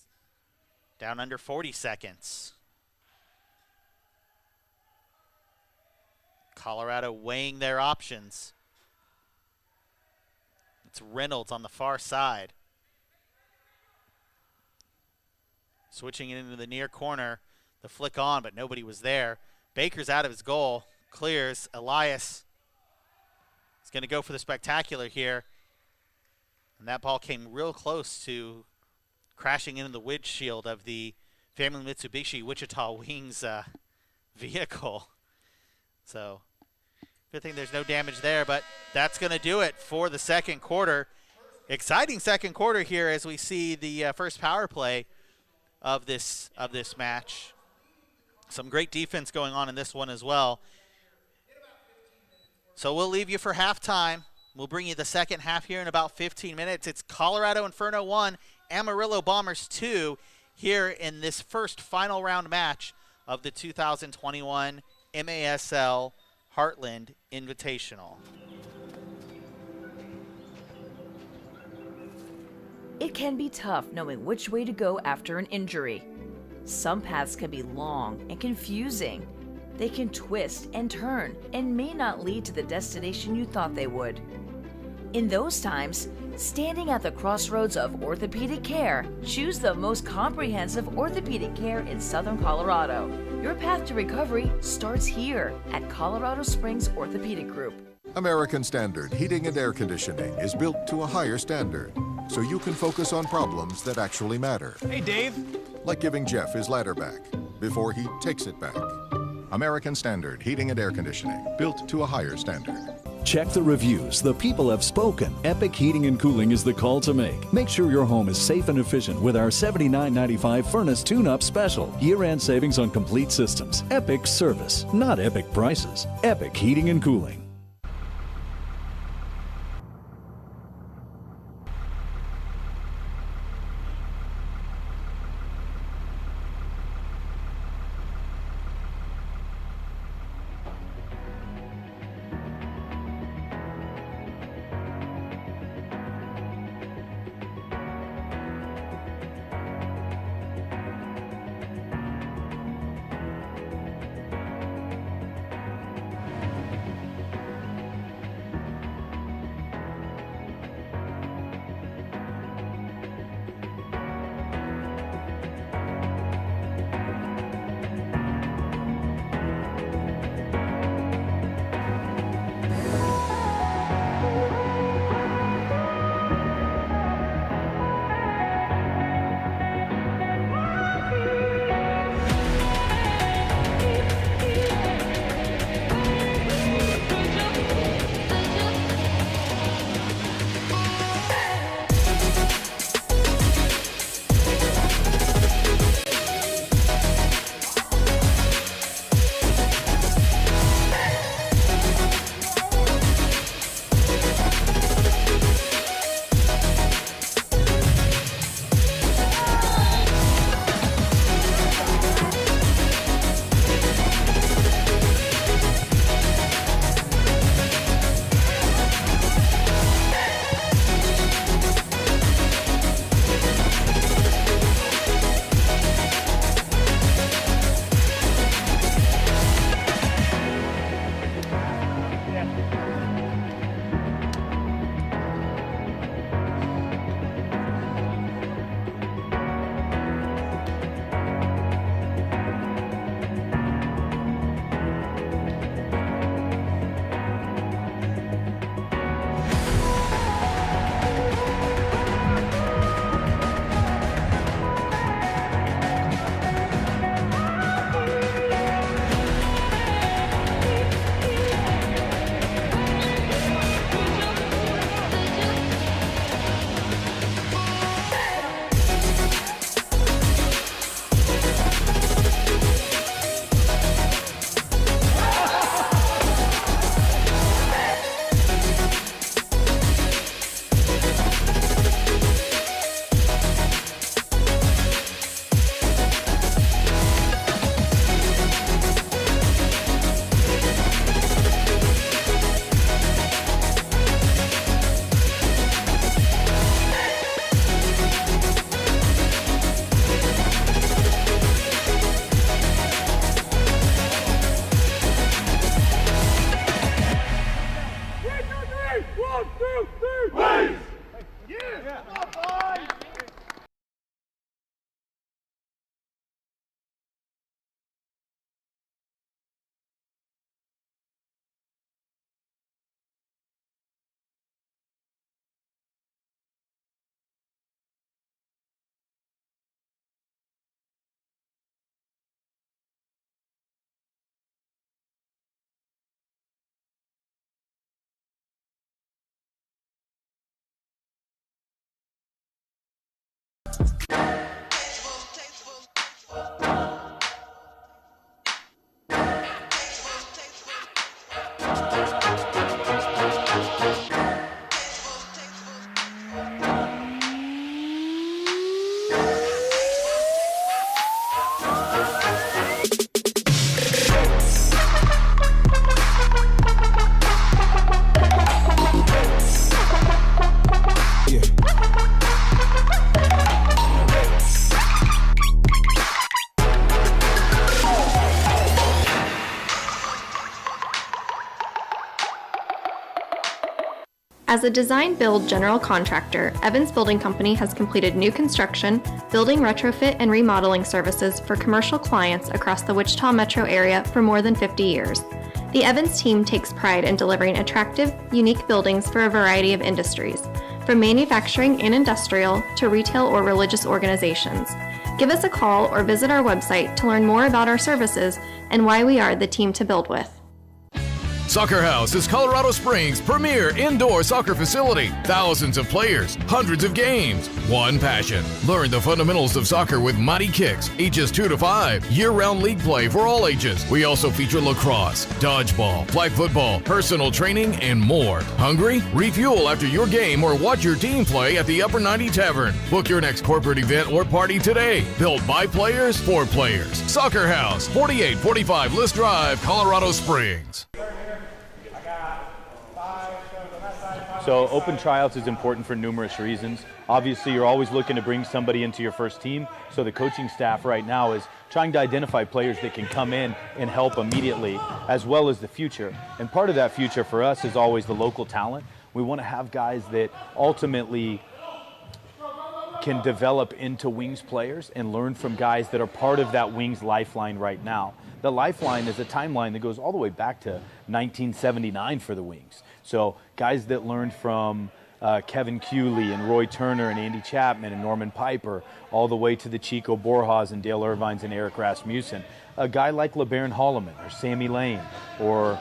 Down under 40 seconds. Colorado weighing their options. It's Reynolds on the far side. Switching it into the near corner. The flick on, but nobody was there. Baker's out of his goal. Clears. Elias is going to go for the spectacular here. And that ball came real close to crashing into the windshield of the Family Mitsubishi Wichita Wings vehicle. So, good thing there's no damage there, but that's going to do it for the second quarter. Exciting second quarter here as we see the first power play of this match. Some great defense going on in this one as well. So we'll leave you for halftime. We'll bring you the second half here in about 15 minutes. It's Colorado Inferno 1, Amarillo Bombers 2 here in this first final round match of the 2021 MASL Heartland Invitational. It can be tough knowing which way to go after an injury. Some paths can be long and confusing. They can twist and turn and may not lead to the destination you thought they would. In those times, standing at the crossroads of orthopedic care, choose the most comprehensive orthopedic care in Southern Colorado. Your path to recovery starts here at Colorado Springs Orthopedic Group. American Standard Heating and Air Conditioning is built to a higher standard, so you can focus on problems that actually matter. Hey, Dave. Like giving Jeff his ladder back before he takes it back. American Standard Heating and Air Conditioning, built to a higher standard. Check the reviews. The people have spoken. Epic Heating and Cooling is the call to make. Make sure your home is safe and efficient with our $79.95 furnace tune-up special. Year-end savings on complete systems. Epic service, not epic prices. Epic Heating and Cooling. As a design-build general contractor, Evans Building Company has completed new construction, building retrofit, and remodeling services for commercial clients across the Wichita metro area for more than 50 years. The Evans team takes pride in delivering attractive, unique buildings for a variety of industries, from manufacturing and industrial to retail or religious organizations. Give us a call or visit our website to learn more about our services and why we are the team to build with. Soccer House is Colorado Springs' premier indoor soccer facility. Thousands of players, hundreds of games, one passion. Learn the fundamentals of soccer with Mighty Kicks, ages 2 to 5. Year-round league play for all ages. We also feature lacrosse, dodgeball, flag football, personal training, and more. Hungry? Refuel after your game or watch your team play at the Upper 90 Tavern. Book your next corporate event or party today. Built by players for players. Soccer House, 4845 List Drive, Colorado Springs. So open tryouts is important for numerous reasons. Obviously, you're always looking to bring somebody into your first team. So the coaching staff right now is trying to identify players that can come in and help immediately, as well as the future. And part of that future for us is always the local talent. We want to have guys that ultimately can develop into Wings players and learn from guys that are part of that Wings lifeline right now. The lifeline is a timeline that goes all the way back to 1979 for the Wings. So guys that learned from Kevin Cooley and Roy Turner and Andy Chapman and Norman Piper, all the way to the Chico Borjas and Dale Irvines and Eric Rasmussen. A guy like LeBaron Holloman or Sammy Lane or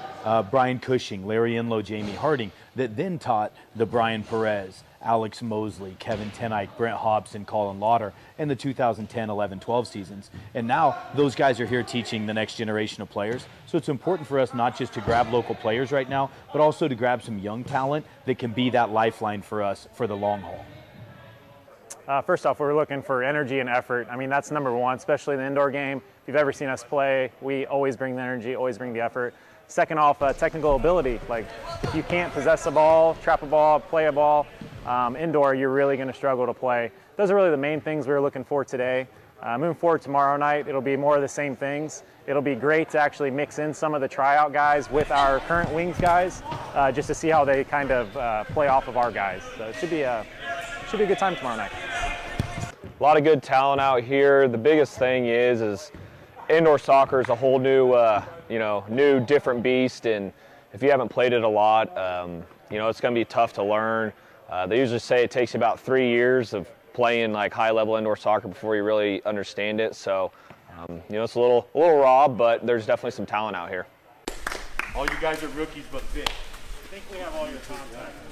Brian Cushing, Larry Enlow, Jamie Harding, that then taught the Brian Perez, Alex Mosley, Kevin Tenike, Brent Hobson, Colin Lauder, and the 2010, 11, 12 seasons. And now those guys are here teaching the next generation of players. So it's important for us not just to grab local players right now, but also to grab some young talent that can be that lifeline for us for the long haul. First off, we're looking for energy and effort. I mean, that's number one, especially in the indoor game. If you've ever seen us play, we always bring the energy, always bring the effort. Second off, technical ability. Like, if you can't possess a ball, trap a ball, play a ball, indoor, you're really going to struggle to play. Those are really the main things we were looking for today. Moving forward tomorrow night, it'll be more of the same things. It'll be great to actually mix in some of the tryout guys with our current Wings guys, just to see how they kind of play off of our guys. So it should be a good time tomorrow night. A lot of good talent out here. The biggest thing is indoor soccer is a whole new, new different beast, and if you haven't played it a lot, it's going to be tough to learn. They usually say it takes you about 3 years of playing like high-level indoor soccer before you really understand it. So, it's a little raw, but there's definitely some talent out here. All you guys are rookies, but Vic. I think we have all your contacts.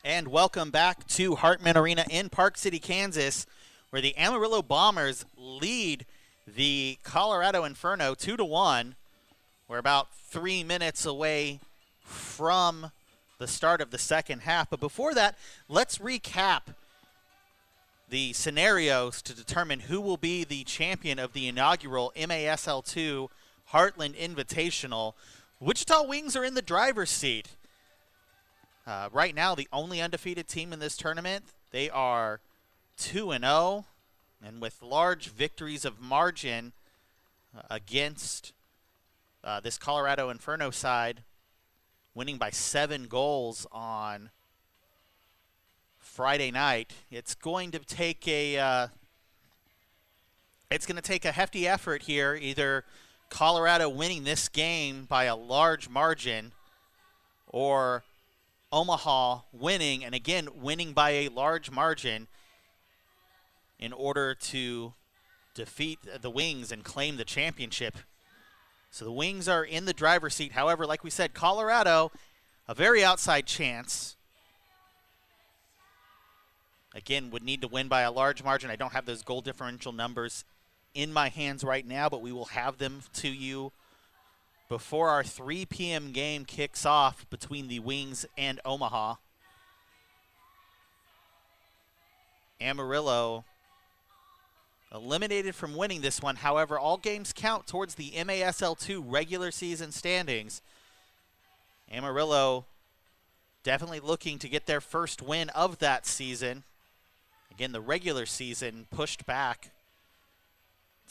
And welcome back to Hartman Arena in Park City, Kansas, where the Amarillo Bombers lead the Colorado Inferno 2-1. We're about 3 minutes away from the start of the second half. But before that, let's recap the scenarios to determine who will be the champion of the inaugural MASL2 Heartland Invitational. Wichita Wings are in the driver's seat. Right now, the only undefeated team in this tournament. They are 2-0, and with large victories of margin against this Colorado Inferno side, winning by 7 goals on Friday night. It's going to take a hefty effort here. Either Colorado winning this game by a large margin, or Omaha winning, and again winning by a large margin, in order to defeat the Wings and claim the championship. So the Wings are in the driver's seat. However, like we said, Colorado, a very outside chance. Again, would need to win by a large margin. I don't have those goal differential numbers in my hands right now, but we will have them to you before our 3 p.m. game kicks off between the Wings and Omaha. Amarillo eliminated from winning this one. However, all games count towards the MASL2 regular season standings. Amarillo definitely looking to get their first win of that season. Again, the regular season pushed back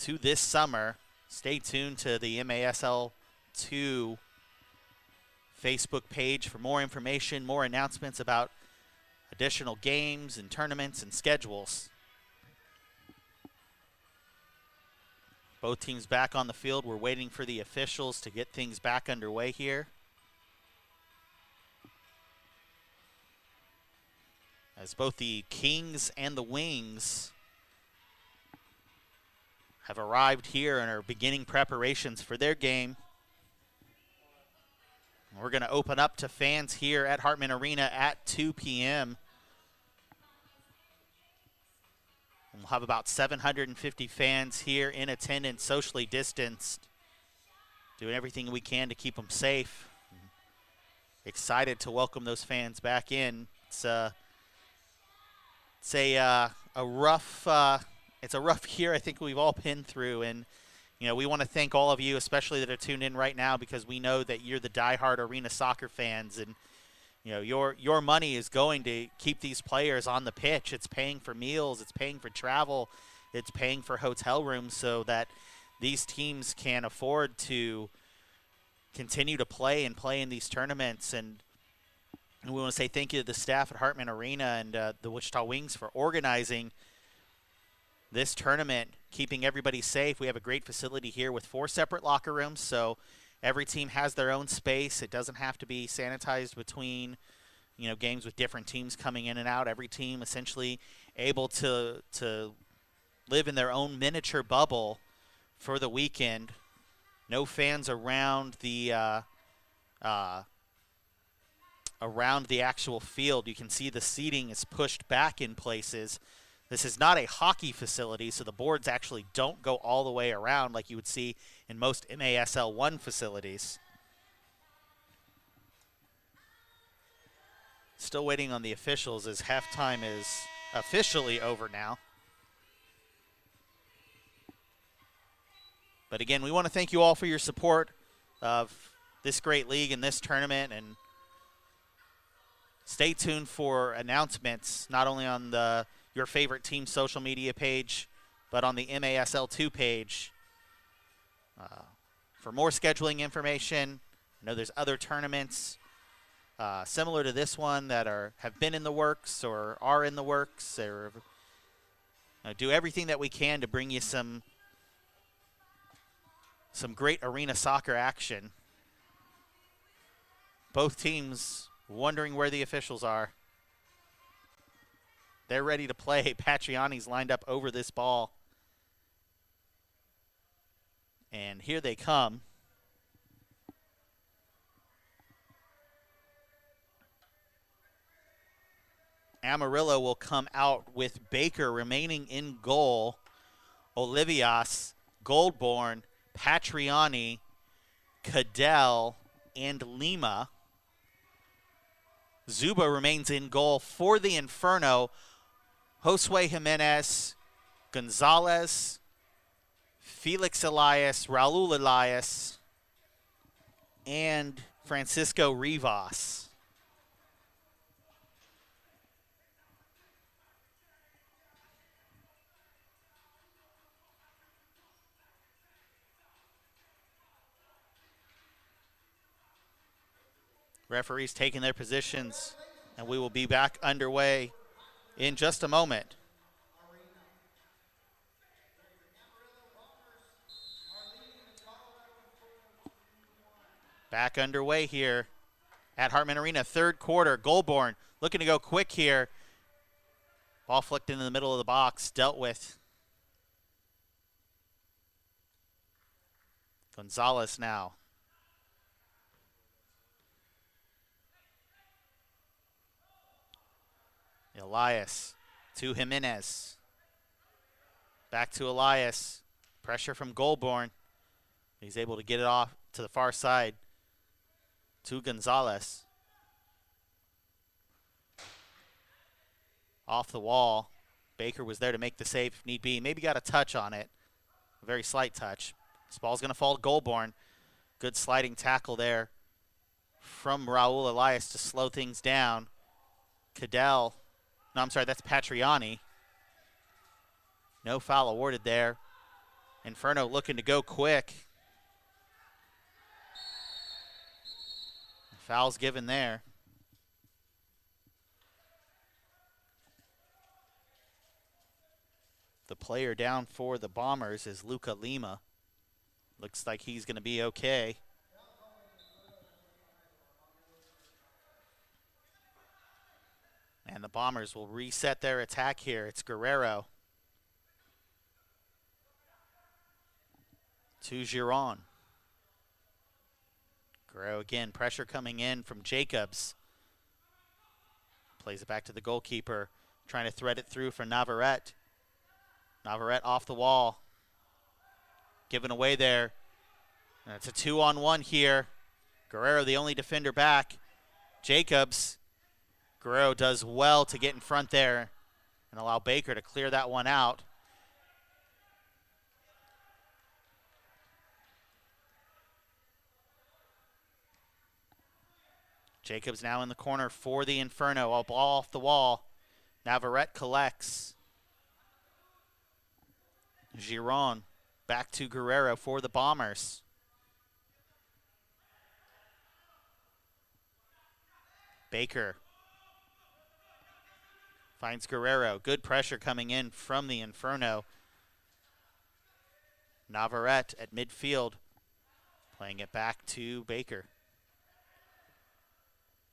to this summer. Stay tuned to the MASL2 Facebook page for more information, more announcements about additional games and tournaments and schedules. Both teams back on the field. We're waiting for the officials to get things back underway here, as both the Kings and the Wings have arrived here and are beginning preparations for their game. We're going to open up to fans here at Hartman Arena at 2 p.m. We'll have about 750 fans here in attendance, socially distanced, doing everything we can to keep them safe. Excited to welcome those fans back in. It's a rough year I think we've all been through, and we want to thank all of you, especially that are tuned in right now, because we know that you're the diehard arena soccer fans, and your money is going to keep these players on the pitch. It's paying for meals, it's paying for travel, it's paying for hotel rooms, so that these teams can afford to continue to play in these tournaments. And we want to say thank you to the staff at Hartman Arena and the Wichita Wings for organizing this tournament, keeping everybody safe. We have a great facility here with 4 separate locker rooms, so every team has their own space. It doesn't have to be sanitized between, games with different teams coming in and out. Every team essentially able to live in their own miniature bubble for the weekend. No fans around the actual field. You can see the seating is pushed back in places. This is not a hockey facility, so the boards actually don't go all the way around like you would see in most MASL1 facilities. Still waiting on the officials as halftime is officially over now. But again, we want to thank you all for your support of this great league and this tournament, and stay tuned for announcements not only on your favorite team's social media page, but on the MASL2 page for more scheduling information. I know there's other tournaments similar to this one that have been in the works or are in the works. Or do everything that we can to bring you some great arena soccer action. Both teams wondering where the officials are. They're ready to play. Patriani's lined up over this ball. And here they come. Amarillo will come out with Baker remaining in goal. Olivias, Goldborn, Patriani, Cadell, and Lima. Zuba remains in goal for the Inferno. Josue Jimenez, Gonzalez, Felix Elias, Raul Elias, and Francisco Rivas. Referees taking their positions, and we will be back underway in just a moment. Back underway here at Hartman Arena, third quarter. Goldborn looking to go quick here. Ball flicked into the middle of the box, dealt with. Gonzalez now. Elias to Jimenez. Back to Elias. Pressure from Goldborn. He's able to get it off to the far side to Gonzalez. Off the wall. Baker was there to make the save if need be. Maybe got a touch on it. A very slight touch. This ball's going to fall to Goldborn. Good sliding tackle there from Raul Elias to slow things down. Cadell. No, I'm sorry, that's Patriani. No foul awarded there. Inferno looking to go quick. Foul's given there. The player down for the Bombers is Luca Lima. Looks like he's going to be okay. And the Bombers will reset their attack here. It's Guerrero to Giron. Guerrero again, pressure coming in from Jacobs. Plays it back to the goalkeeper, trying to thread it through for Navarrete. Navarrete off the wall. Given away there. And it's a 2-on-1 here. Guerrero the only defender back. Jacobs. Guerrero does well to get in front there and allow Baker to clear that one out. Jacobs now in the corner for the Inferno. A ball off the wall. Navarrete collects. Giron back to Guerrero for the Bombers. Baker finds Guerrero. Good pressure coming in from the Inferno. Navarrete at midfield, playing it back to Baker.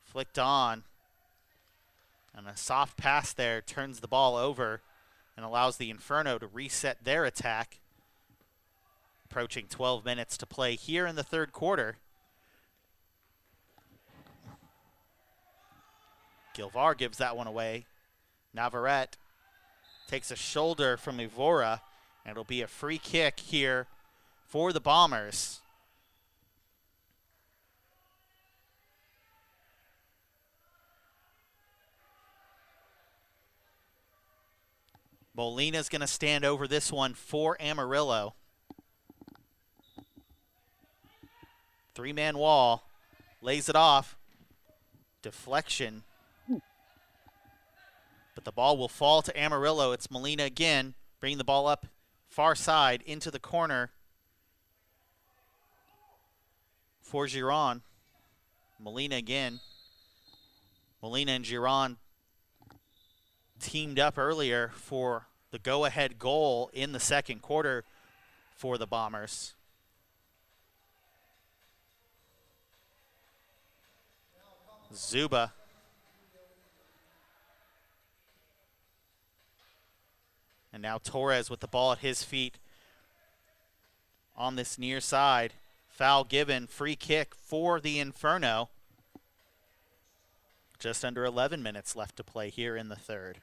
Flicked on, and a soft pass there turns the ball over and allows the Inferno to reset their attack. Approaching 12 minutes to play here in the third quarter. Gilvar gives that one away. Navarrete takes a shoulder from Evora, and it'll be a free kick here for the Bombers. Molina's going to stand over this one for Amarillo. Three-man wall, lays it off. Deflection. But the ball will fall to Amarillo. It's Molina again, bringing the ball up far side into the corner for Giron. Molina again. Molina and Giron teamed up earlier for the go-ahead goal in the second quarter for the Bombers. Zuba. And now Torres with the ball at his feet on this near side. Foul given, free kick for the Inferno. Just under 11 minutes left to play here in the third.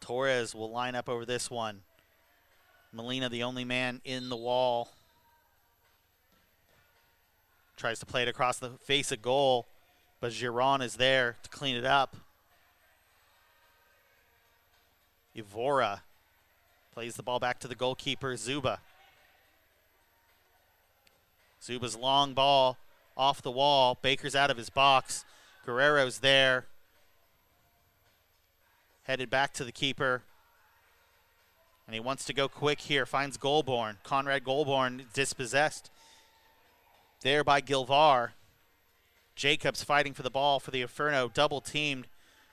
Torres will line up over this one. Molina, the only man in the wall. Tries to play it across the face of goal, but Giron is there to clean it up. Evora plays the ball back to the goalkeeper, Zuba. Zuba's long ball off the wall. Baker's out of his box. Guerrero's there. Headed back to the keeper. And he wants to go quick here. Finds Goulbourne. Conrad Goulbourne dispossessed there by Gilvar. Jacobs fighting for the ball for the Inferno. Double teamed.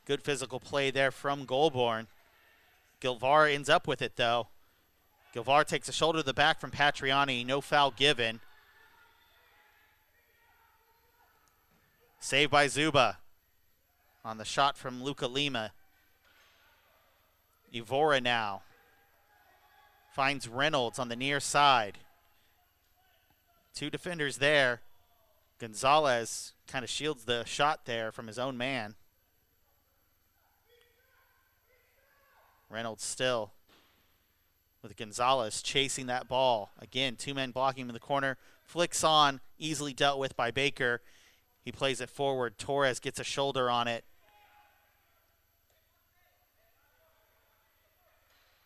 Good physical play there from Goulbourne. Gilvar ends up with it though. Gilvar takes a shoulder to the back from Patriani. No foul given. Saved by Zuba on the shot from Luca Lima. Evora now finds Reynolds on the near side. Two defenders there. Gonzalez kind of shields the shot there from his own man. Reynolds still with Gonzalez chasing that ball. Again, two men blocking him in the corner. Flicks on, easily dealt with by Baker. He plays it forward. Torres gets a shoulder on it.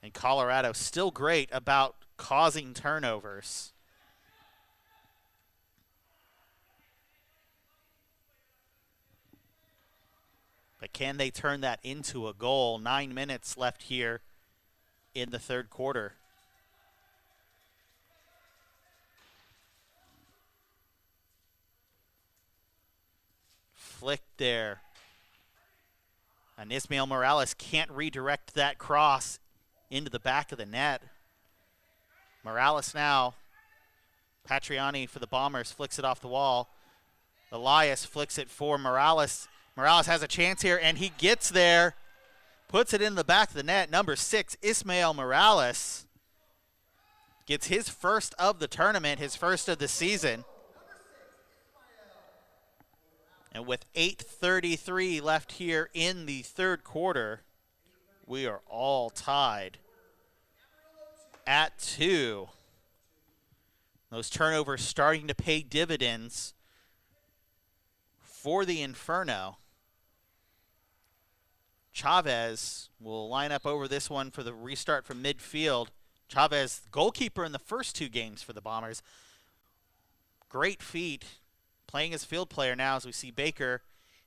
And Colorado still great about causing turnovers. But can they turn that into a goal? 9 minutes left here in the third quarter. Flick there. And Ismael Morales can't redirect that cross into the back of the net. Morales now. Patriani for the Bombers flicks it off the wall. Elias flicks it for Morales. Morales has a chance here, and he gets there. Puts it in the back of the net. Number 6, Ismael Morales gets his first of the tournament, his first of the season. And with 8:33 left here in the third quarter, we are all tied at 2. Those turnovers starting to pay dividends for the Inferno. Chavez will line up over this one for the restart from midfield. Chavez, goalkeeper in the first 2 games for the Bombers. Great feat, playing as field player now as we see Baker.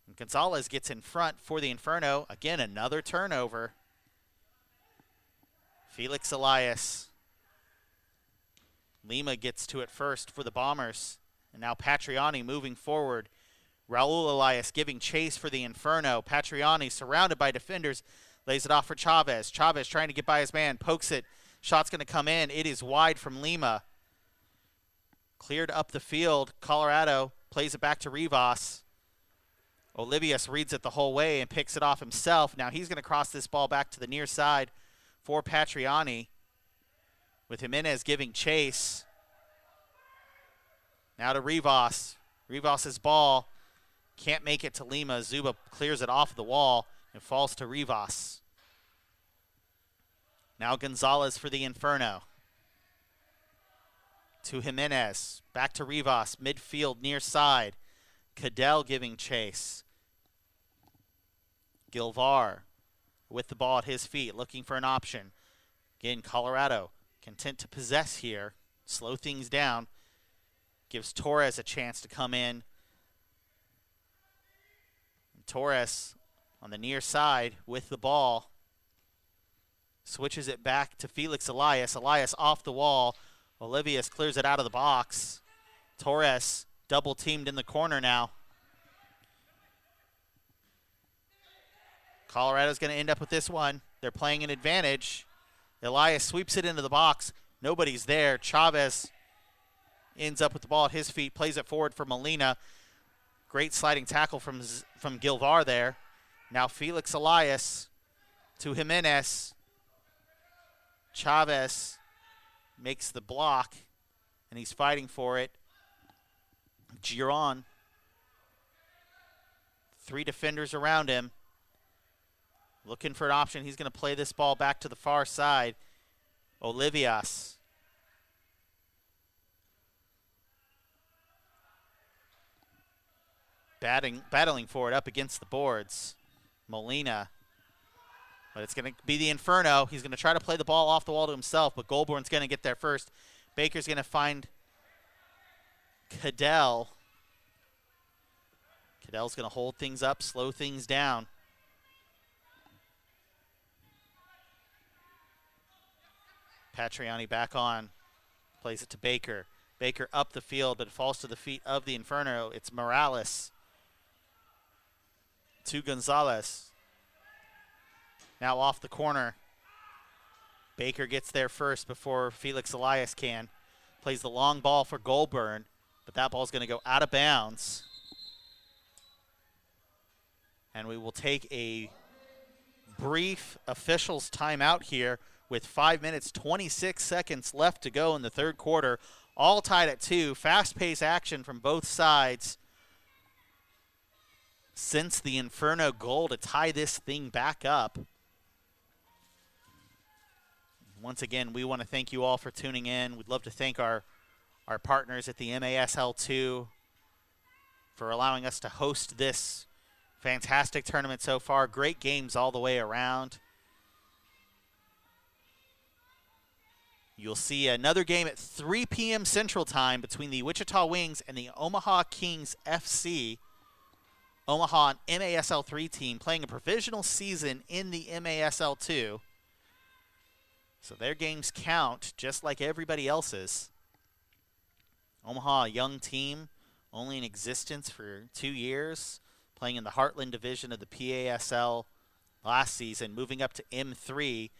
And Gonzalez gets in front for the Inferno. Again, another turnover. Felix Elias. Lima gets to it first for the Bombers. And now Patriani moving forward. Raul Elias giving chase for the Inferno. Patriani surrounded by defenders. Lays it off for Chavez. Chavez trying to get by his man. Pokes it. Shot's going to come in. It is wide from Lima. Cleared up the field. Colorado plays it back to Rivas. Olivius reads it the whole way and picks it off himself. Now he's going to cross this ball back to the near side for Patriani. With Jimenez giving chase. Now to Rivas. Rivas' ball. Can't make it to Lima. Zuba clears it off the wall and falls to Rivas. Now Gonzalez for the Inferno. To Jimenez. Back to Rivas. Midfield near side. Cadell giving chase. Gilvar with the ball at his feet, looking for an option. Again, Colorado content to possess here. Slow things down. Gives Torres a chance to come in. Torres on the near side with the ball. Switches it back to Felix Elias. Elias off the wall. Olivius clears it out of the box. Torres double teamed in the corner now. Colorado's going to end up with this one. They're playing an advantage. Elias sweeps it into the box. Nobody's there. Chavez ends up with the ball at his feet. Plays it forward for Molina. Great sliding tackle from Gilvar there. Now Felix Elias to Jimenez. Chavez makes the block, and he's fighting for it. Giron. 3 defenders around him. Looking for an option. He's going to play this ball back to the far side. Olivias. Battling for it up against the boards. Molina. But it's going to be the Inferno. He's going to try to play the ball off the wall to himself, but Goldborn's going to get there first. Baker's going to find Cadell. Cadell's going to hold things up, slow things down. Patriani back on. Plays it to Baker. Baker up the field, but it falls to the feet of the Inferno. It's Morales. To Gonzalez. Now off the corner. Baker gets there first before Felix Elias can. Plays the long ball for Goldburn, but that ball's going to go out of bounds. And we will take a brief officials timeout here with 5 minutes, 26 seconds left to go in the third quarter. All tied at 2. Fast-paced action from both sides. Since the Inferno goal to tie this thing back up. Once again, we want to thank you all for tuning in. We'd love to thank our partners at the MASL2 for allowing us to host this fantastic tournament so far. Great games all the way around. You'll see another game at 3 p.m. Central Time between the Wichita Wings and the Omaha Kings FC. Omaha, an MASL3 team, playing a provisional season in the MASL2. So their games count just like everybody else's. Omaha, a young team, only in existence for 2 years, playing in the Heartland division of the PASL last season, moving up to M3.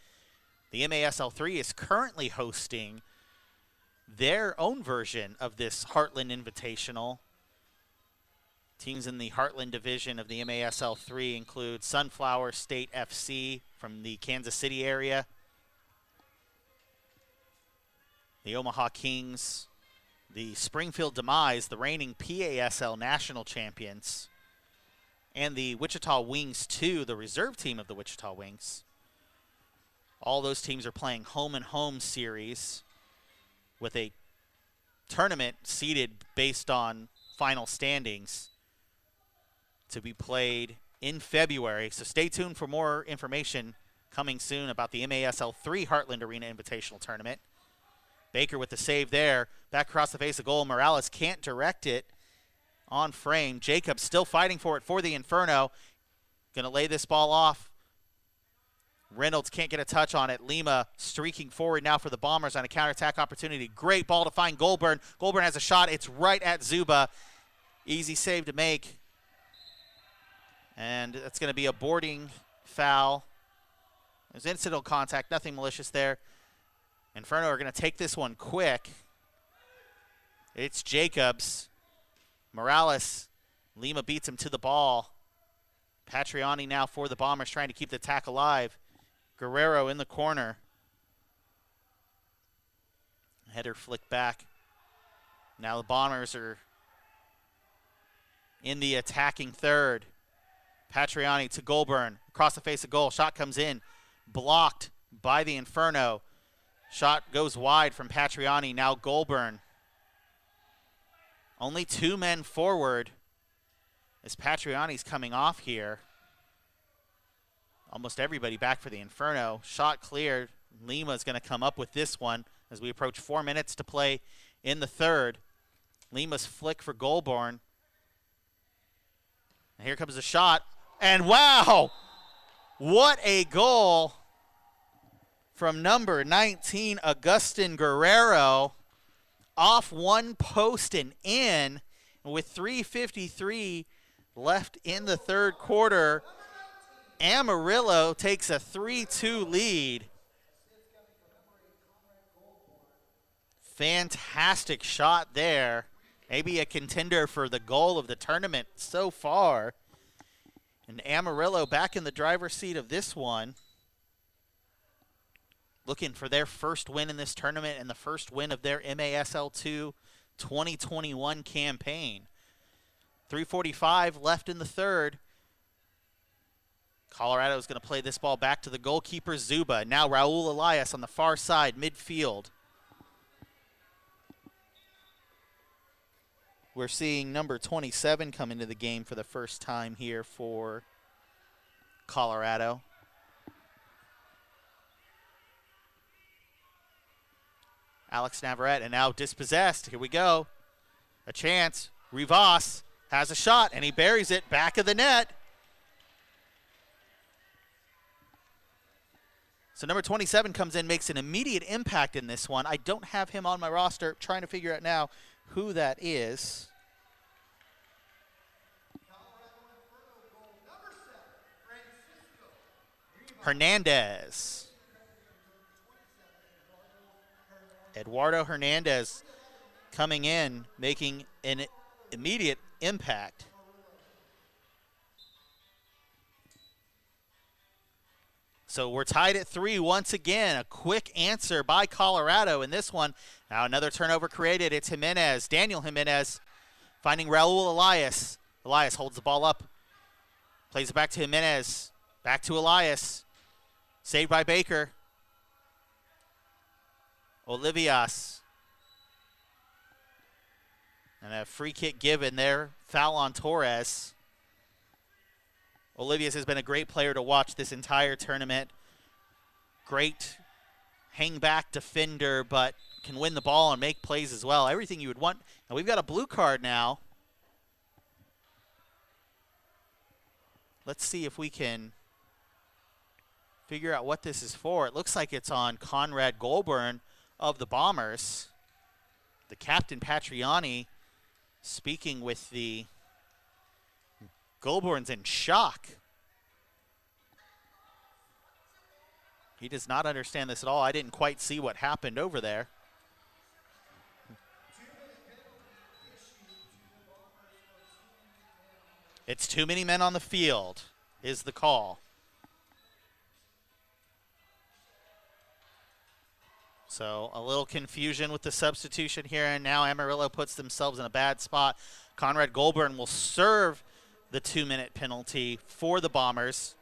The MASL3 is currently hosting their own version of this Heartland Invitational. Teams in the Heartland division of the MASL3 include Sunflower State FC from the Kansas City area, the Omaha Kings, the Springfield Demise, the reigning PASL national champions, and the Wichita Wings 2, the reserve team of the Wichita Wings. All those teams are playing home and home series with a tournament seeded based on final standings to be played in February. So stay tuned for more information coming soon about the MASL3 Heartland Arena Invitational Tournament. Baker with the save there. Back across the face of goal. Morales can't direct it on frame. Jacobs still fighting for it for the Inferno. Going to lay this ball off. Reynolds can't get a touch on it. Lima streaking forward now for the Bombers on a counterattack opportunity. Great ball to find Goldburn. Goldburn has a shot. It's right at Zuba. Easy save to make. And that's going to be a boarding foul. There's incidental contact, nothing malicious there. Inferno are going to take this one quick. It's Jacobs. Morales. Lima beats him to the ball. Patriani now for the Bombers, trying to keep the attack alive. Guerrero in the corner. Header flick back. Now the Bombers are in the attacking third. Patriani to Goldburn. Across the face of goal. Shot comes in. Blocked by the Inferno. Shot goes wide from Patriani. Now Goldburn. Only 2 men forward as Patriani's coming off here. Almost everybody back for the Inferno. Shot cleared. Lima's going to come up with this one as we approach 4 minutes to play in the third. Lima's flick for Goldburn. And here comes a shot. And wow! What a goal from number 19, Agustin Guerrero. Off one post and in. With 3:53 left in the third quarter, Amarillo takes a 3-2 lead. Fantastic shot there. Maybe a contender for the goal of the tournament so far. And Amarillo back in the driver's seat of this one. Looking for their first win in this tournament and the first win of their MASL2 2021 campaign. 3:45 left in the third. Colorado is going to play this ball back to the goalkeeper, Zuba. Now Raul Elias on the far side, midfield. We're seeing number 27 come into the game for the first time here for Colorado. Alex Navarrete, and now dispossessed. Here we go. A chance. Rivas has a shot, and he buries it back of the net. So number 27 comes in, makes an immediate impact in this one. I don't have him on my roster. Trying to figure out now who that is. Hernandez. Eduardo Hernandez coming in, making an immediate impact. So we're tied at 3 once again. A quick answer by Colorado in this one. Now another turnover created. It's Jimenez, Daniel Jimenez, finding Raul Elias. Elias holds the ball up, plays it back to Jimenez, back to Elias. Saved by Baker. Olivias. And a free kick given there. Foul on Torres. Olivias has been a great player to watch this entire tournament. Great hang-back defender, but can win the ball and make plays as well. Everything you would want. And we've got a blue card now. Let's see if we can figure out what this is for. It looks like it's on Conrad Goulburn of the Bombers. The captain, Patriani, speaking with the Goulburn's in shock. He does not understand this at all. I didn't quite see what happened over there. It's too many men on the field is the call. So a little confusion with the substitution here, and now Amarillo puts themselves in a bad spot. Conrad Goulburn will serve the 2-minute penalty for the Bombers.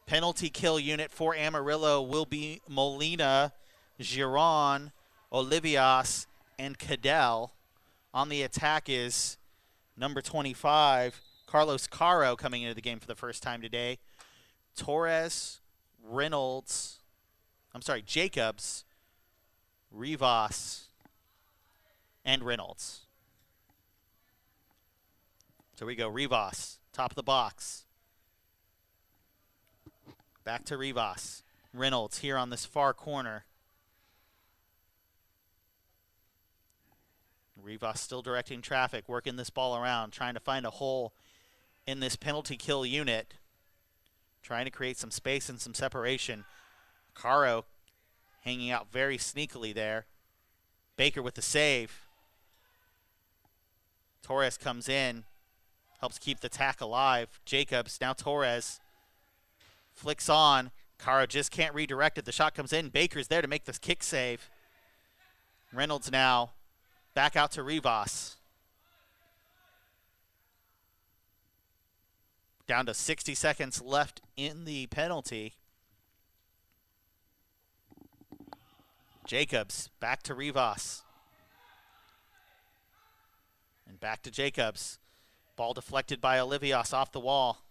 Penalty kill unit for Amarillo will be Molina, Giron, Olivias, and Cadell. On the attack is number 25, Carlos Caro, coming into the game for the first time today. Torres, Jacobs, Rivas, and Reynolds. So we go, Rivas, top of the box. Back to Rivas. Reynolds here on this far corner. Rivas still directing traffic, working this ball around, trying to find a hole in this penalty kill unit. Trying to create some space and some separation. Caro hanging out very sneakily there. Baker with the save. Torres comes in, helps keep the tack alive. Jacobs, now Torres. Flicks on. Caro just can't redirect it. The shot comes in. Baker's there to make this kick save. Reynolds now back out to Rivas. Down to 60 seconds left in the penalty. Jacobs back to Rivas. And back to Jacobs. Ball deflected by Olivias off the wall.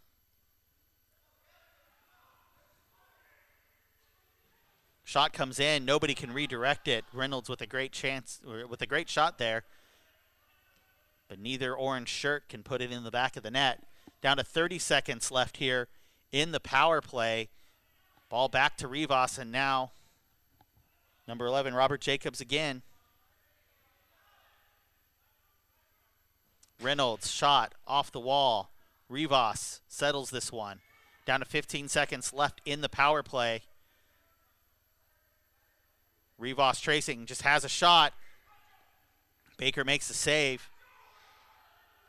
Shot comes in. Nobody can redirect it. Reynolds with a great chance, with a great shot there. But neither orange shirt can put it in the back of the net. Down to 30 seconds left here in the power play. Ball back to Rivas, and now number 11, Robert Jacobs again. Reynolds, shot off the wall. Rivas settles this one. Down to 15 seconds left in the power play. Rivas tracing, just has a shot. Baker makes the save.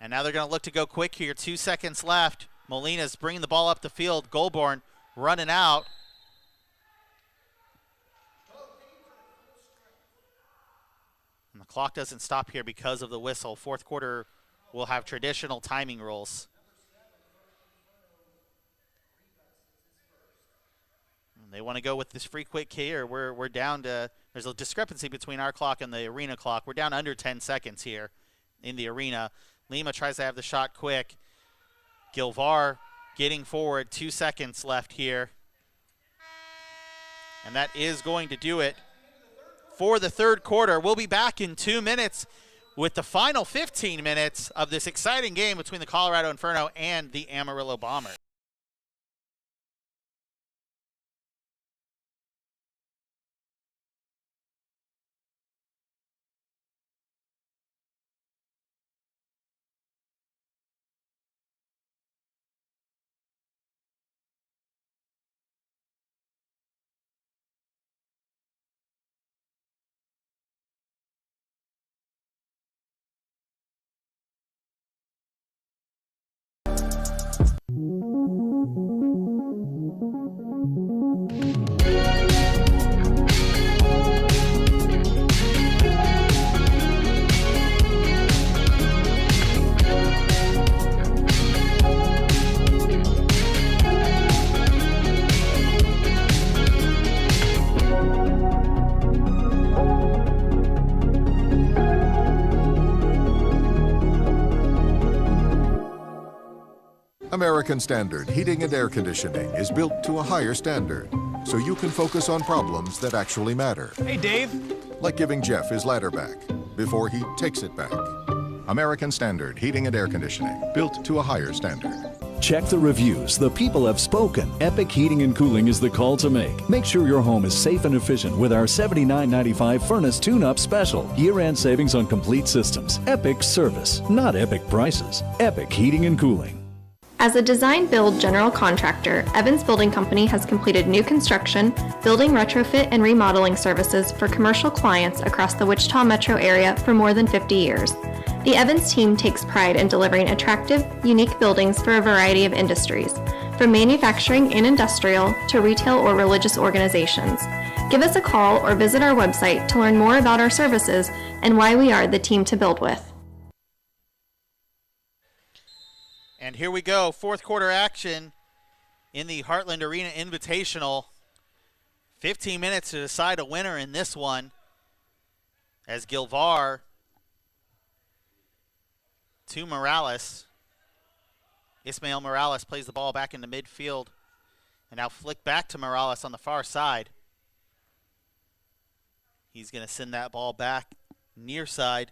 And now they're going to look to go quick here. 2 seconds left. Molina's bringing the ball up the field. Goulburn running out. And the The clock doesn't stop here because of the whistle. Fourth quarter will have traditional timing rules. And they want to go with this free quick here. We're down to, there's a discrepancy between our clock and the arena clock. We're down under 10 seconds here in the arena. Lima tries to have the shot quick. Gilvar getting forward, 2 seconds left here. And that is going to do it for the third quarter. We'll be back in 2 minutes with the final 15 minutes of this exciting game between the Colorado Inferno and the Amarillo Bombers. American Standard Heating and Air Conditioning is built to a higher standard, so you can focus on problems that actually matter. Hey, Dave. Like giving Jeff his ladder back before he takes it back. American Standard Heating and Air Conditioning, built to a higher standard. Check the reviews. The people have spoken. Epic Heating and Cooling is the call to make. Make sure your home is safe and efficient with our $79.95 furnace tune-up special. Year-end savings on complete systems. Epic service, not epic prices. Epic Heating and Cooling. As a design-build general contractor, Evans Building Company has completed new construction, building retrofit, and remodeling services for commercial clients across the Wichita metro area for more than 50 years. The Evans team takes pride in delivering attractive, unique buildings for a variety of industries, from manufacturing and industrial to retail or religious organizations. Give us a call or visit our website to learn more about our services and why we are the team to build with. And here we go, fourth quarter action in the Heartland Arena Invitational. 15 minutes to decide a winner in this one, as Gilvar to Morales. Ismael Morales plays the ball back into midfield, and now flick back to Morales on the far side. He's going to send that ball back near side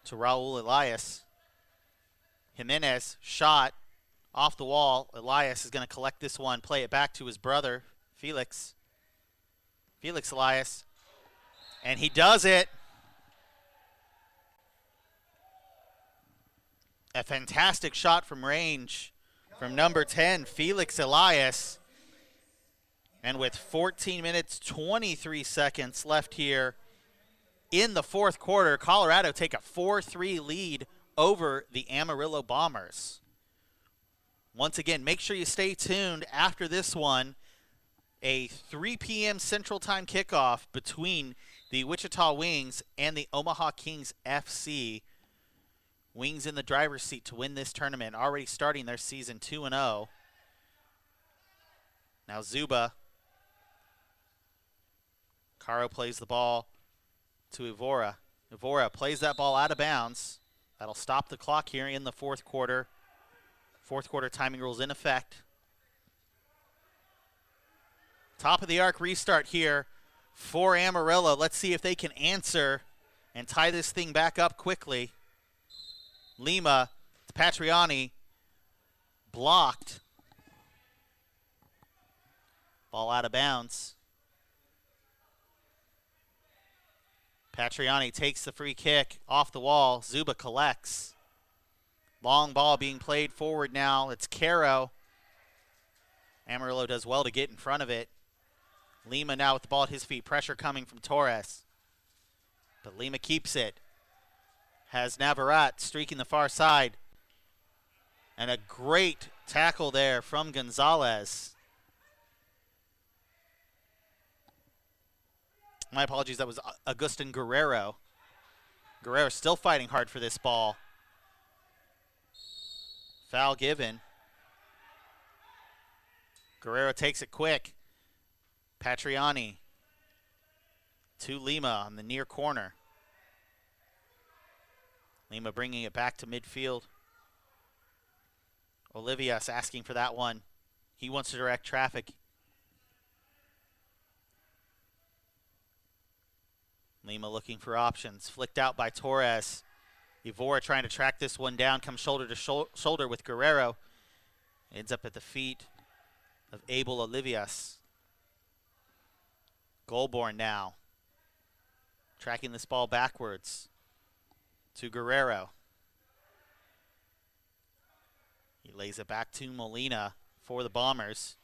to Raul Elias. Jimenez, shot off the wall. Elias is going to collect this one, play it back to his brother, Felix. Felix Elias. And he does it. A fantastic shot from range from number 10, Felix Elias. And with 14 minutes, 23 seconds left here in the fourth quarter, Colorado take a 4-3 lead over the Amarillo Bombers. Once again, make sure you stay tuned after this one. A 3 p.m. Central Time kickoff between the Wichita Wings and the Omaha Kings FC. Wings in the driver's seat to win this tournament, already starting their season 2-0. Now Zuba. Caro plays the ball to Ivora. Ivora plays that ball out of bounds. That'll stop the clock here in the fourth quarter. Fourth quarter timing rules in effect. Top of the arc restart here for Amarillo. Let's see if they can answer and tie this thing back up quickly. Lima to Patriani. Blocked. Ball out of bounds. Patriani takes the free kick off the wall. Zuba collects. Long ball being played forward now. It's Caro. Amarillo does well to get in front of it. Lima now with the ball at his feet. Pressure coming from Torres. But Lima keeps it. Has Navarrete streaking the far side. And a great tackle there from Gonzalez. My apologies, that was Agustin Guerrero. Guerrero still fighting hard for this ball. Foul given. Guerrero takes it quick. Patriani to Lima on the near corner. Lima bringing it back to midfield. Olivias asking for that one. He wants to direct traffic. Lima looking for options. Flicked out by Torres. Evora trying to track this one down. Comes shoulder to shoulder with Guerrero. Ends up at the feet of Abel Olivias. Goalborn now. Tracking this ball backwards to Guerrero. He lays it back to Molina for the Bombers.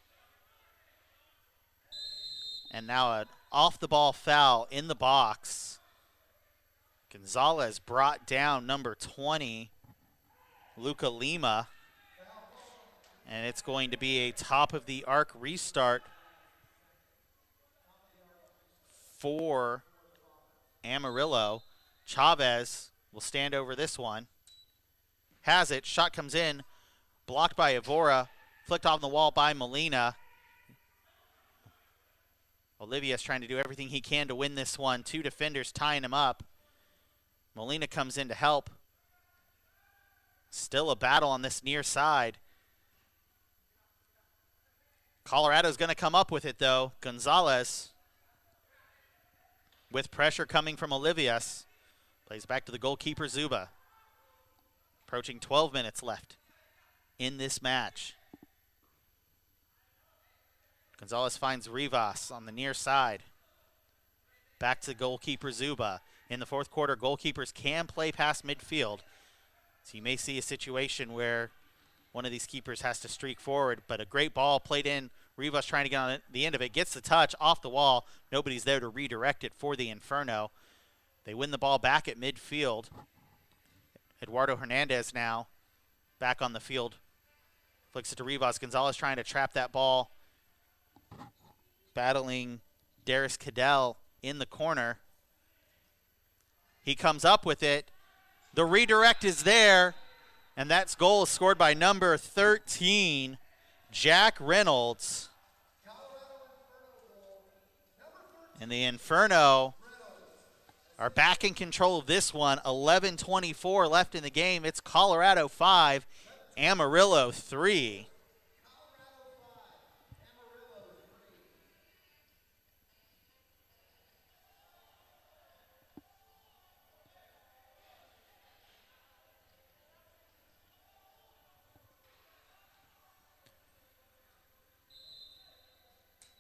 And now an off-the-ball foul in the box. Gonzalez brought down number 20, Luca Lima. And it's going to be a top-of-the-arc restart for Amarillo. Chavez will stand over this one. Has it. Shot comes in. Blocked by Evora. Flicked off the wall by Molina. Olivia's trying to do everything he can to win this one. Two defenders tying him up. Molina comes in to help. Still a battle on this near side. Colorado's going to come up with it, though. Gonzalez, with pressure coming from Olivias, plays back to the goalkeeper, Zuba. Approaching 12 minutes left in this match. Gonzalez finds Rivas on the near side. Back to goalkeeper Zuba. In the fourth quarter, goalkeepers can play past midfield. So you may see a situation where one of these keepers has to streak forward, but a great ball played in. Rivas trying to get on the end of it. Gets the touch off the wall. Nobody's there to redirect it for the Inferno. They win the ball back at midfield. Eduardo Hernandez now back on the field. Flicks it to Rivas. Gonzalez trying to trap that ball. Battling Darius Cadell in the corner. He comes up with it. The redirect is there. And that goal is scored by number 13, Jack Reynolds. And the Inferno are back in control of this one. 11:24 left in the game. It's Colorado 5, Amarillo 3.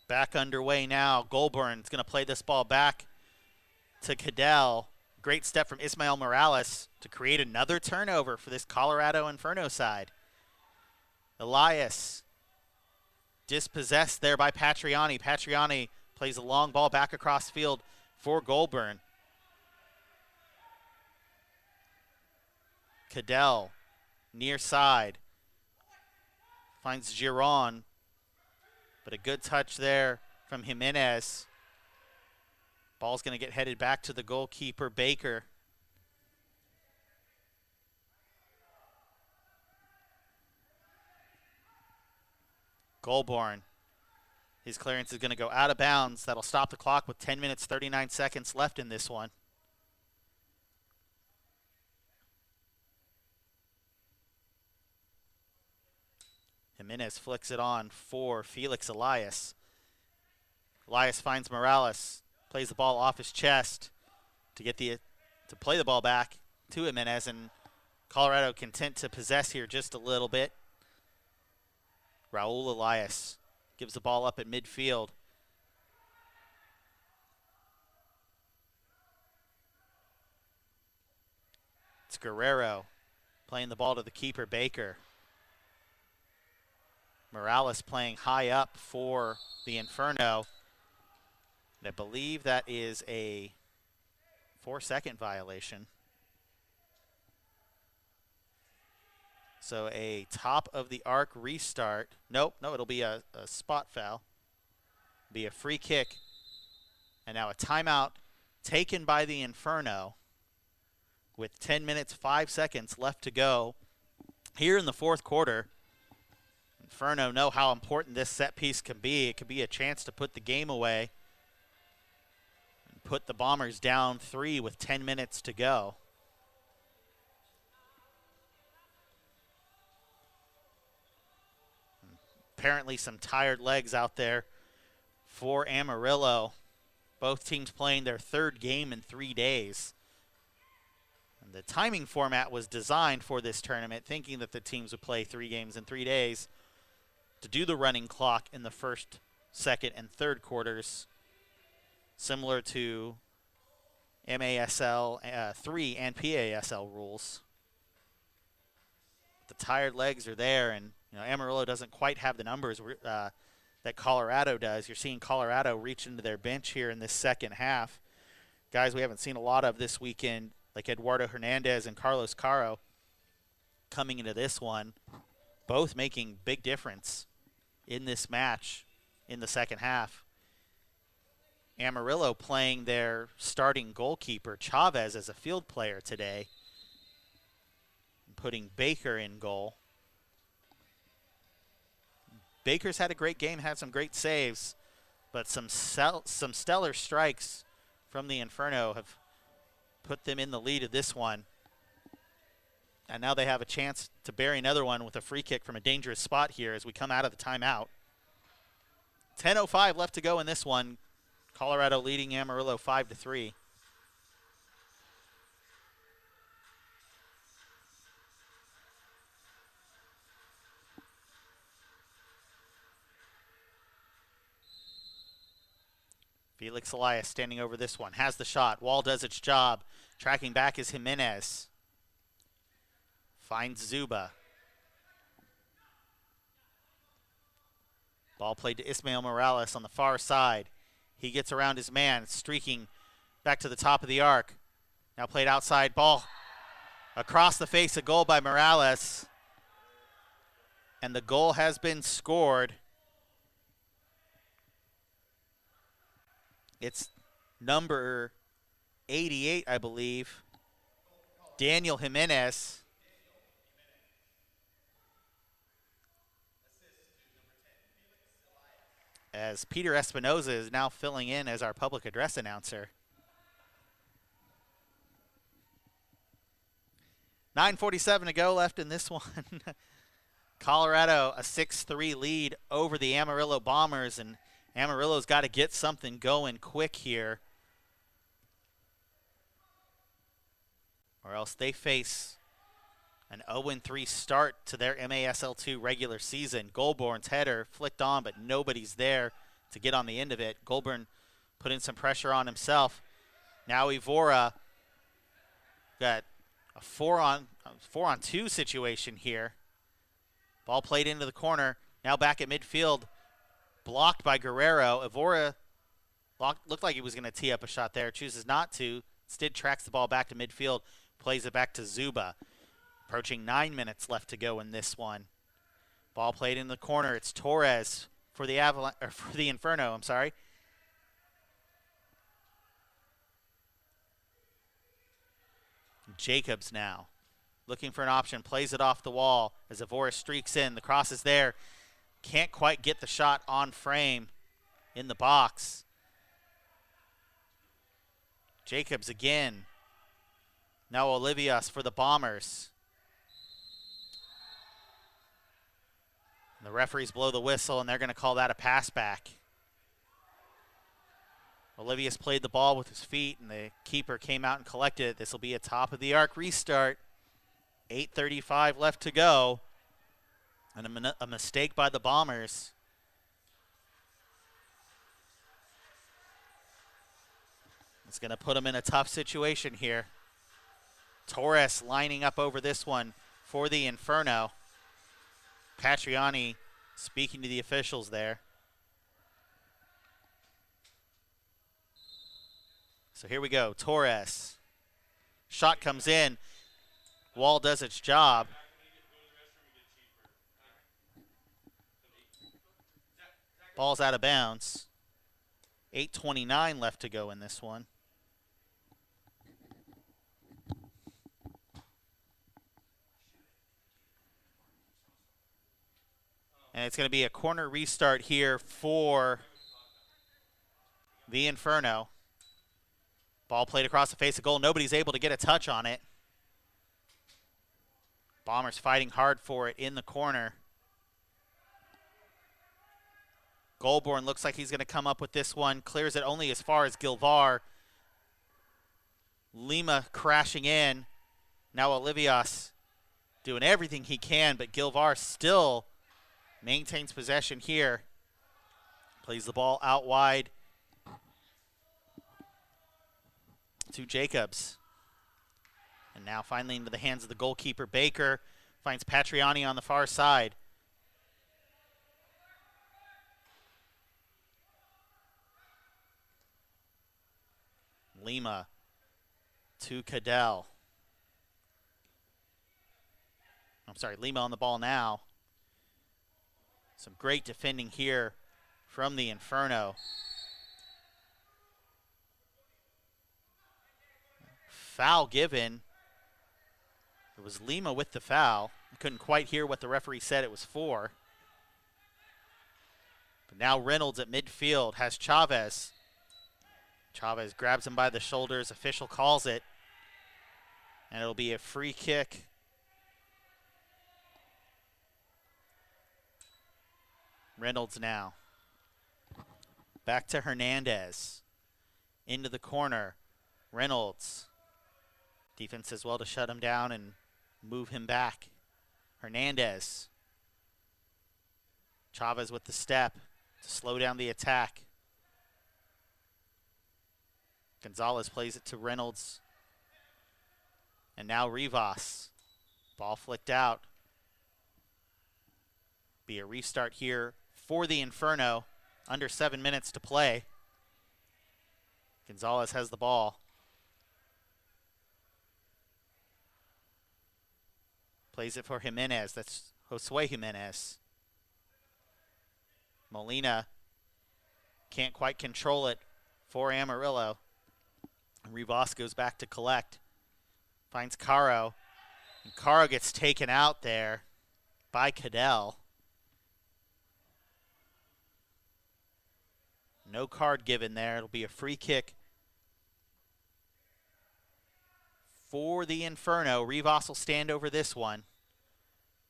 Back underway now. Goulburn's going to play this ball back to Cadell. Great step from Ismael Morales to create another turnover for this Colorado Inferno side. Elias dispossessed there by Patriani. Patriani plays a long ball back across field for Goulburn. Cadell near side. Finds Giron. But a good touch there from Jimenez. Ball's going to get headed back to the goalkeeper, Baker. Goulburn. His clearance is going to go out of bounds. That'll stop the clock with 10 minutes, 39 seconds left in this one. Jimenez flicks it on for Felix Elias. Elias finds Morales, plays the ball off his chest to play the ball back to Jimenez, and Colorado content to possess here just a little bit. Raul Elias gives the ball up at midfield. It's Guerrero playing the ball to the keeper, Baker. Morales playing high up for the Inferno. And I believe that is a 4-second violation. So a top of the arc restart. No, it'll be a spot foul. Be a free kick. And now a timeout taken by the Inferno. with 10 minutes, 5 seconds left to go here in the fourth quarter. Inferno know how important this set piece can be. It could be a chance to put the game away and put the Bombers down 3 with 10 minutes to go. Apparently some tired legs out there for Amarillo. Both teams playing their third game in 3 days. And the timing format was designed for this tournament, thinking that the teams would play 3 games in 3 days to do the running clock in the first, second, and third quarters, similar to MASL 3 and PASL rules. The tired legs are there, and Amarillo doesn't quite have the numbers that Colorado does. You're seeing Colorado reach into their bench here in this second half. Guys we haven't seen a lot of this weekend, like Eduardo Hernandez and Carlos Caro, coming into this one, both making big difference in this match in the second half. Amarillo playing their starting goalkeeper, Chavez, as a field player today, putting Baker in goal. Baker's had a great game, had some great saves, but some stellar strikes from the Inferno have put them in the lead of this one. And now they have a chance to bury another one with a free kick from a dangerous spot here as we come out of the timeout. 10:05 left to go in this one. Colorado leading Amarillo 5-3. Felix Elias standing over this one, has the shot. Wall does its job. Tracking back is Jimenez. Finds Zuba. Ball played to Ismael Morales on the far side. He gets around his man, streaking back to the top of the arc. Now played outside, ball across the face, a goal by Morales. And the goal has been scored. It's number 88, I believe, Daniel Jimenez. As Peter Espinoza is now filling in as our public address announcer. 9:47 to go left in this one. Colorado a 6-3 lead over the Amarillo Bombers, and Amarillo's got to get something going quick here, or else they face an 0-3 start to their MASL2 regular season. Goldborn's header flicked on, but nobody's there to get on the end of it. Goldborn put in some pressure on himself. Now Evora got a 4-on-2 situation here. Ball played into the corner. Now back at midfield. Blocked by Guerrero. Evora looked like he was going to tee up a shot there. Chooses not to. Instead tracks the ball back to midfield. Plays it back to Zuba. Approaching 9 minutes left to go in this one. Ball played in the corner. It's Torres for the Inferno. I'm sorry. Jacobs now looking for an option. Plays it off the wall as Evora streaks in. The cross is there. Can't quite get the shot on frame in the box. Jacobs again. Now Olivias for the Bombers. And the referees blow the whistle, and they're going to call that a pass back. Olivias played the ball with his feet, and the keeper came out and collected it. This will be a top-of-the-arc restart. 8:35 left to go. And a mistake by the Bombers. It's going to put them in a tough situation here. Torres lining up over this one for the Inferno. Patriani speaking to the officials there. So here we go. Torres. Shot comes in. Wall does its job. Ball's out of bounds. 8:29 left to go in this one. And it's going to be a corner restart here for the Inferno. Ball played across the face of goal. Nobody's able to get a touch on it. Bombers fighting hard for it in the corner. Goulbourne looks like he's going to come up with this one. Clears it only as far as Gilvar. Lima crashing in. Now Olivias doing everything he can, but Gilvar still maintains possession here. Plays the ball out wide to Jacobs. And now finally into the hands of the goalkeeper, Baker. Finds Patriani on the far side. Lima to Cadell. I'm sorry, Lima on the ball now. Some great defending here from the Inferno. Foul given. It was Lima with the foul. I couldn't quite hear what the referee said it was for. But now Reynolds at midfield has Chavez. Chavez grabs him by the shoulders. Official calls it. And it'll be a free kick. Reynolds now. Back to Hernandez. Into the corner. Reynolds. Defense as well to shut him down and move him back. Hernandez. Chavez with the step to slow down the attack. Gonzalez plays it to Reynolds. And now Rivas. Ball flicked out. Be a restart here for the Inferno. Under 7 minutes to play. Gonzalez has the ball. Plays it for Jimenez. That's Josue Jimenez. Molina can't quite control it for Amarillo. Rivas goes back to collect. Finds Caro. And Caro gets taken out there by Cadell. No card given there. It'll be a free kick for the Inferno. Rivas will stand over this one.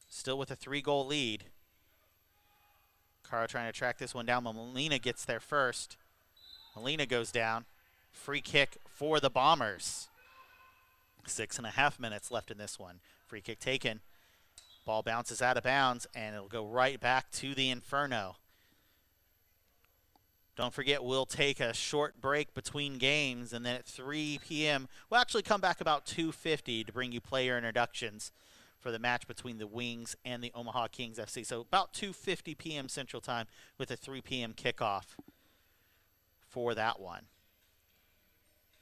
Still with a 3-goal lead. Caro trying to track this one down. Molina gets there first. Molina goes down. Free kick for the Bombers. 6.5 minutes left in this one. Free kick taken. Ball bounces out of bounds, and it'll go right back to the Inferno. Don't forget, we'll take a short break between games, and then at 3 p.m., we'll actually come back about 2:50 to bring you player introductions for the match between the Wings and the Omaha Kings FC. So about 2:50 p.m. Central Time with a 3 p.m. kickoff for that one.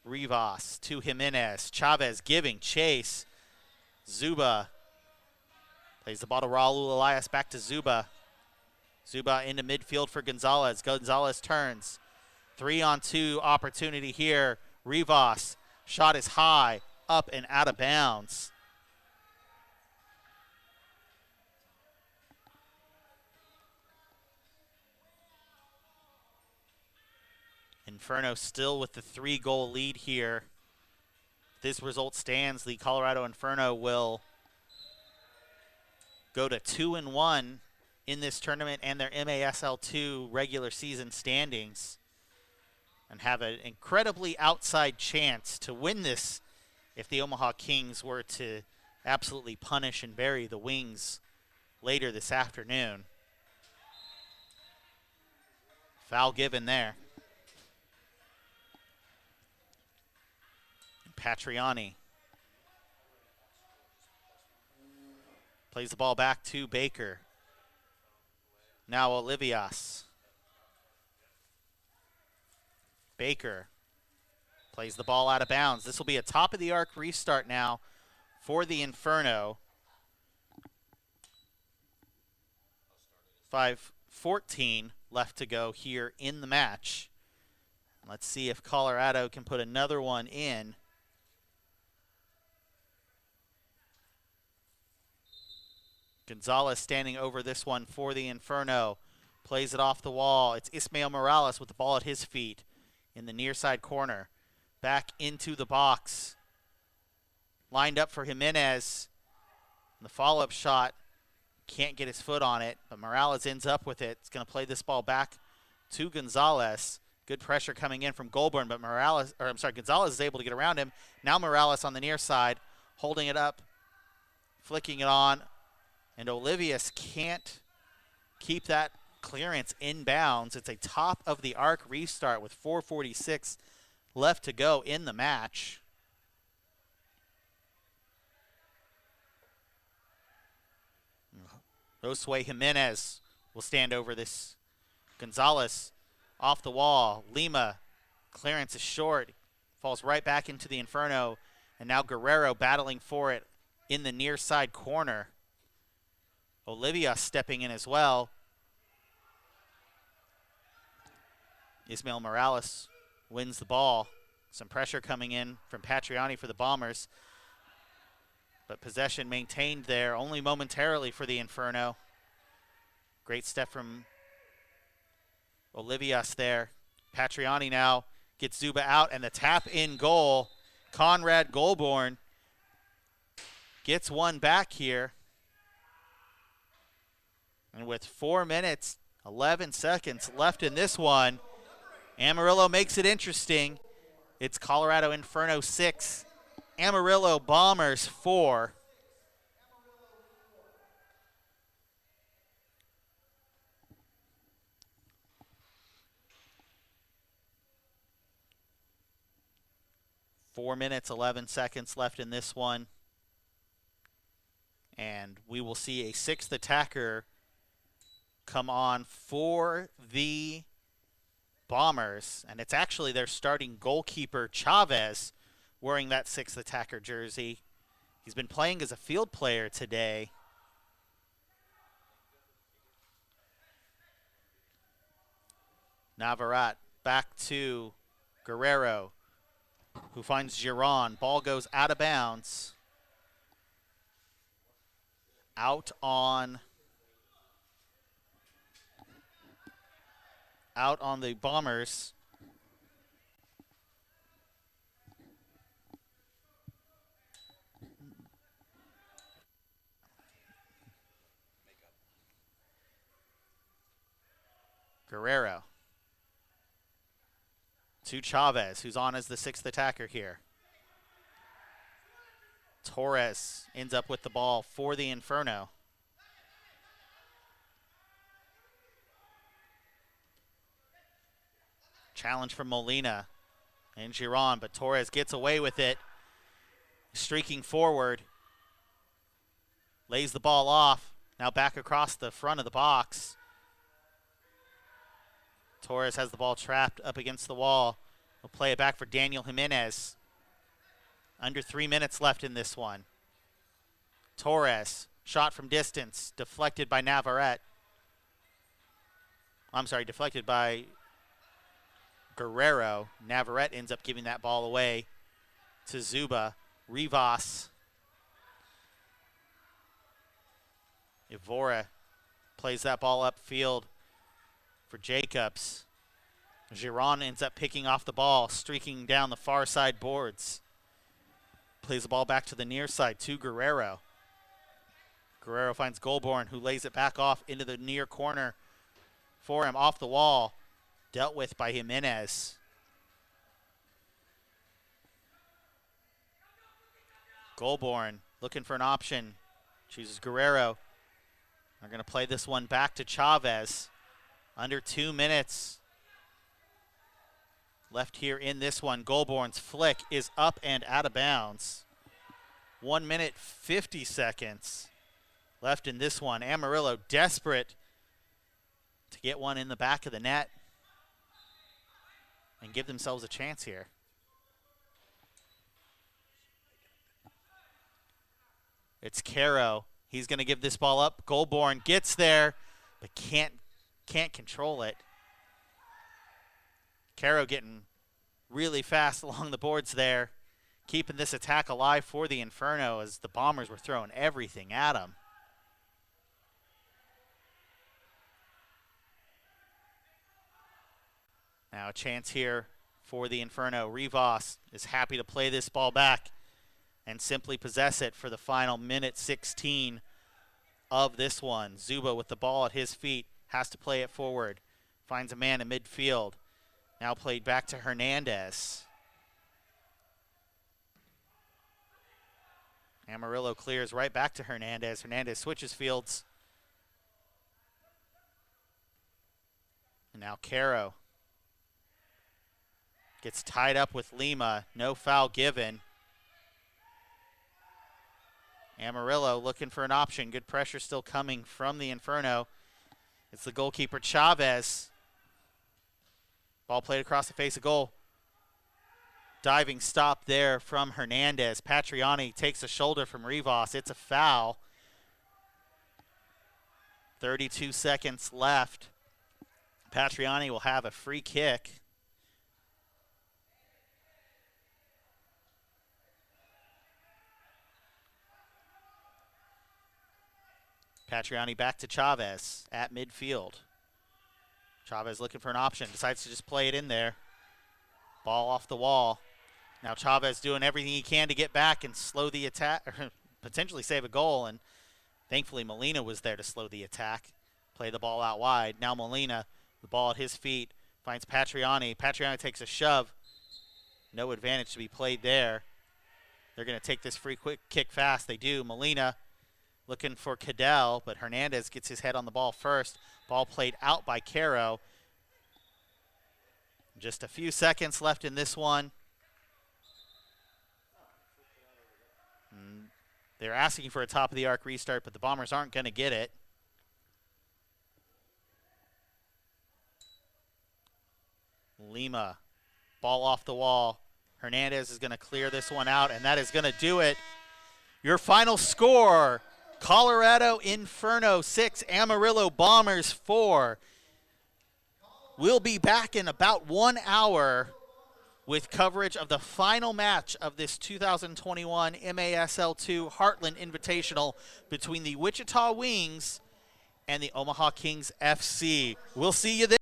Rivas to Jimenez. Chavez giving chase. Zuba plays the ball to Raul Elias, back to Zuba. Zuba into midfield for Gonzalez. Gonzalez turns. 3-on-2 opportunity here. Rivas. Shot is high, up and out of bounds. Inferno still with the 3-goal lead here. If this result stands, the Colorado Inferno will go to 2-1 in this tournament and their MASL2 regular season standings, and have an incredibly outside chance to win this if the Omaha Kings were to absolutely punish and bury the Wings later this afternoon. Foul given there. Patriani plays the ball back to Baker. Now Olivias. Baker plays the ball out of bounds. This will be a top-of-the-arc restart now for the Inferno. 5:14 left to go here in the match. Let's see if Colorado can put another one in. Gonzalez standing over this one for the Inferno. Plays it off the wall. It's Ismael Morales with the ball at his feet in the near side corner. Back into the box. Lined up for Jimenez. And the follow-up shot, can't get his foot on it, but Morales ends up with it. It's going to play this ball back to Gonzalez. Good pressure coming in from Goldborn, but Gonzalez is able to get around him. Now Morales on the near side, holding it up, flicking it on, and Olivius can't keep that clearance inbounds. It's a top of the arc restart with 4:46 left to go in the match. Josue Jimenez will stand over this. Gonzalez off the wall. Lima, clearance is short. Falls right back into the Inferno. And now Guerrero battling for it in the near side corner. Olivia stepping in as well. Ismael Morales wins the ball. Some pressure coming in from Patriani for the Bombers. But possession maintained there only momentarily for the Inferno. Great step from Olivias there. Patriani now gets Zuba out, and the tap in goal. Conrad Goldborn gets one back here. And with 4 minutes, 11 seconds left in this one, Amarillo makes it interesting. It's Colorado Inferno 6. Amarillo Bombers 4. Four minutes, 11 seconds left in this one. And we will see a sixth attacker come on for the Bombers. And it's actually their starting goalkeeper, Chavez, wearing that sixth attacker jersey. He's been playing as a field player today. Navarrete back to Guerrero, who finds Giron. Ball goes out of bounds. Out on the Bombers. Guerrero to Chavez, who's on as the sixth attacker here. Torres ends up with the ball for the Inferno. Challenge from Molina and Giron, but Torres gets away with it. Streaking forward. Lays the ball off. Now back across the front of the box. Torres has the ball trapped up against the wall. We'll play it back for Daniel Jimenez. Under 3 minutes left in this one. Torres, shot from distance, deflected by Navarrete. Deflected by Guerrero. Navarrete ends up giving that ball away to Zuba. Rivas. Evora plays that ball upfield for Jacobs. Giron ends up picking off the ball, streaking down the far side boards. Plays the ball back to the near side to Guerrero. Guerrero finds Goldborn, who lays it back off into the near corner for him, off the wall. Dealt with by Jimenez. Goldborn looking for an option. Chooses Guerrero. They're going to play this one back to Chavez. Under 2 minutes left here in this one. Goldborn's flick is up and out of bounds. 1 minute, 50 seconds left in this one. Amarillo desperate to get one in the back of the net and give themselves a chance here. It's Caro. He's going to give this ball up. Goldborn gets there, but can't control it. Caro getting really fast along the boards there, keeping this attack alive for the Inferno as the Bombers were throwing everything at him. Now a chance here for the Inferno. Rivas is happy to play this ball back and simply possess it for the final minute 16 of this one. Zuba with the ball at his feet has to play it forward. Finds a man in midfield. Now played back to Hernandez. Amarillo clears right back to Hernandez. Hernandez switches fields. And now Caro gets tied up with Lima. No foul given. Amarillo looking for an option. Good pressure still coming from the Inferno. It's the goalkeeper Chavez. Ball played across the face of goal. Diving stop there from Hernandez. Patriani takes a shoulder from Rivas. It's a foul. 32 seconds left. Patriani will have a free kick. Patriani back to Chavez at midfield. Chavez looking for an option. Decides to just play it in there. Ball off the wall. Now Chavez doing everything he can to get back and slow the attack, or potentially save a goal, and thankfully Molina was there to slow the attack. Play the ball out wide. Now Molina, the ball at his feet, finds Patriani. Patriani takes a shove. No advantage to be played there. They're going to take this free quick kick fast. They do. Molina looking for Cadell, but Hernandez gets his head on the ball first. Ball played out by Caro. Just a few seconds left in this one. They're asking for a top-of-the-arc restart, but the Bombers aren't going to get it. Lima, ball off the wall. Hernandez is going to clear this one out, and that is going to do it. Your final score, Colorado Inferno 6, Amarillo Bombers 4. We'll be back in about 1 hour with coverage of the final match of this 2021 MASL2 Heartland Invitational between the Wichita Wings and the Omaha Kings FC. We'll see you there.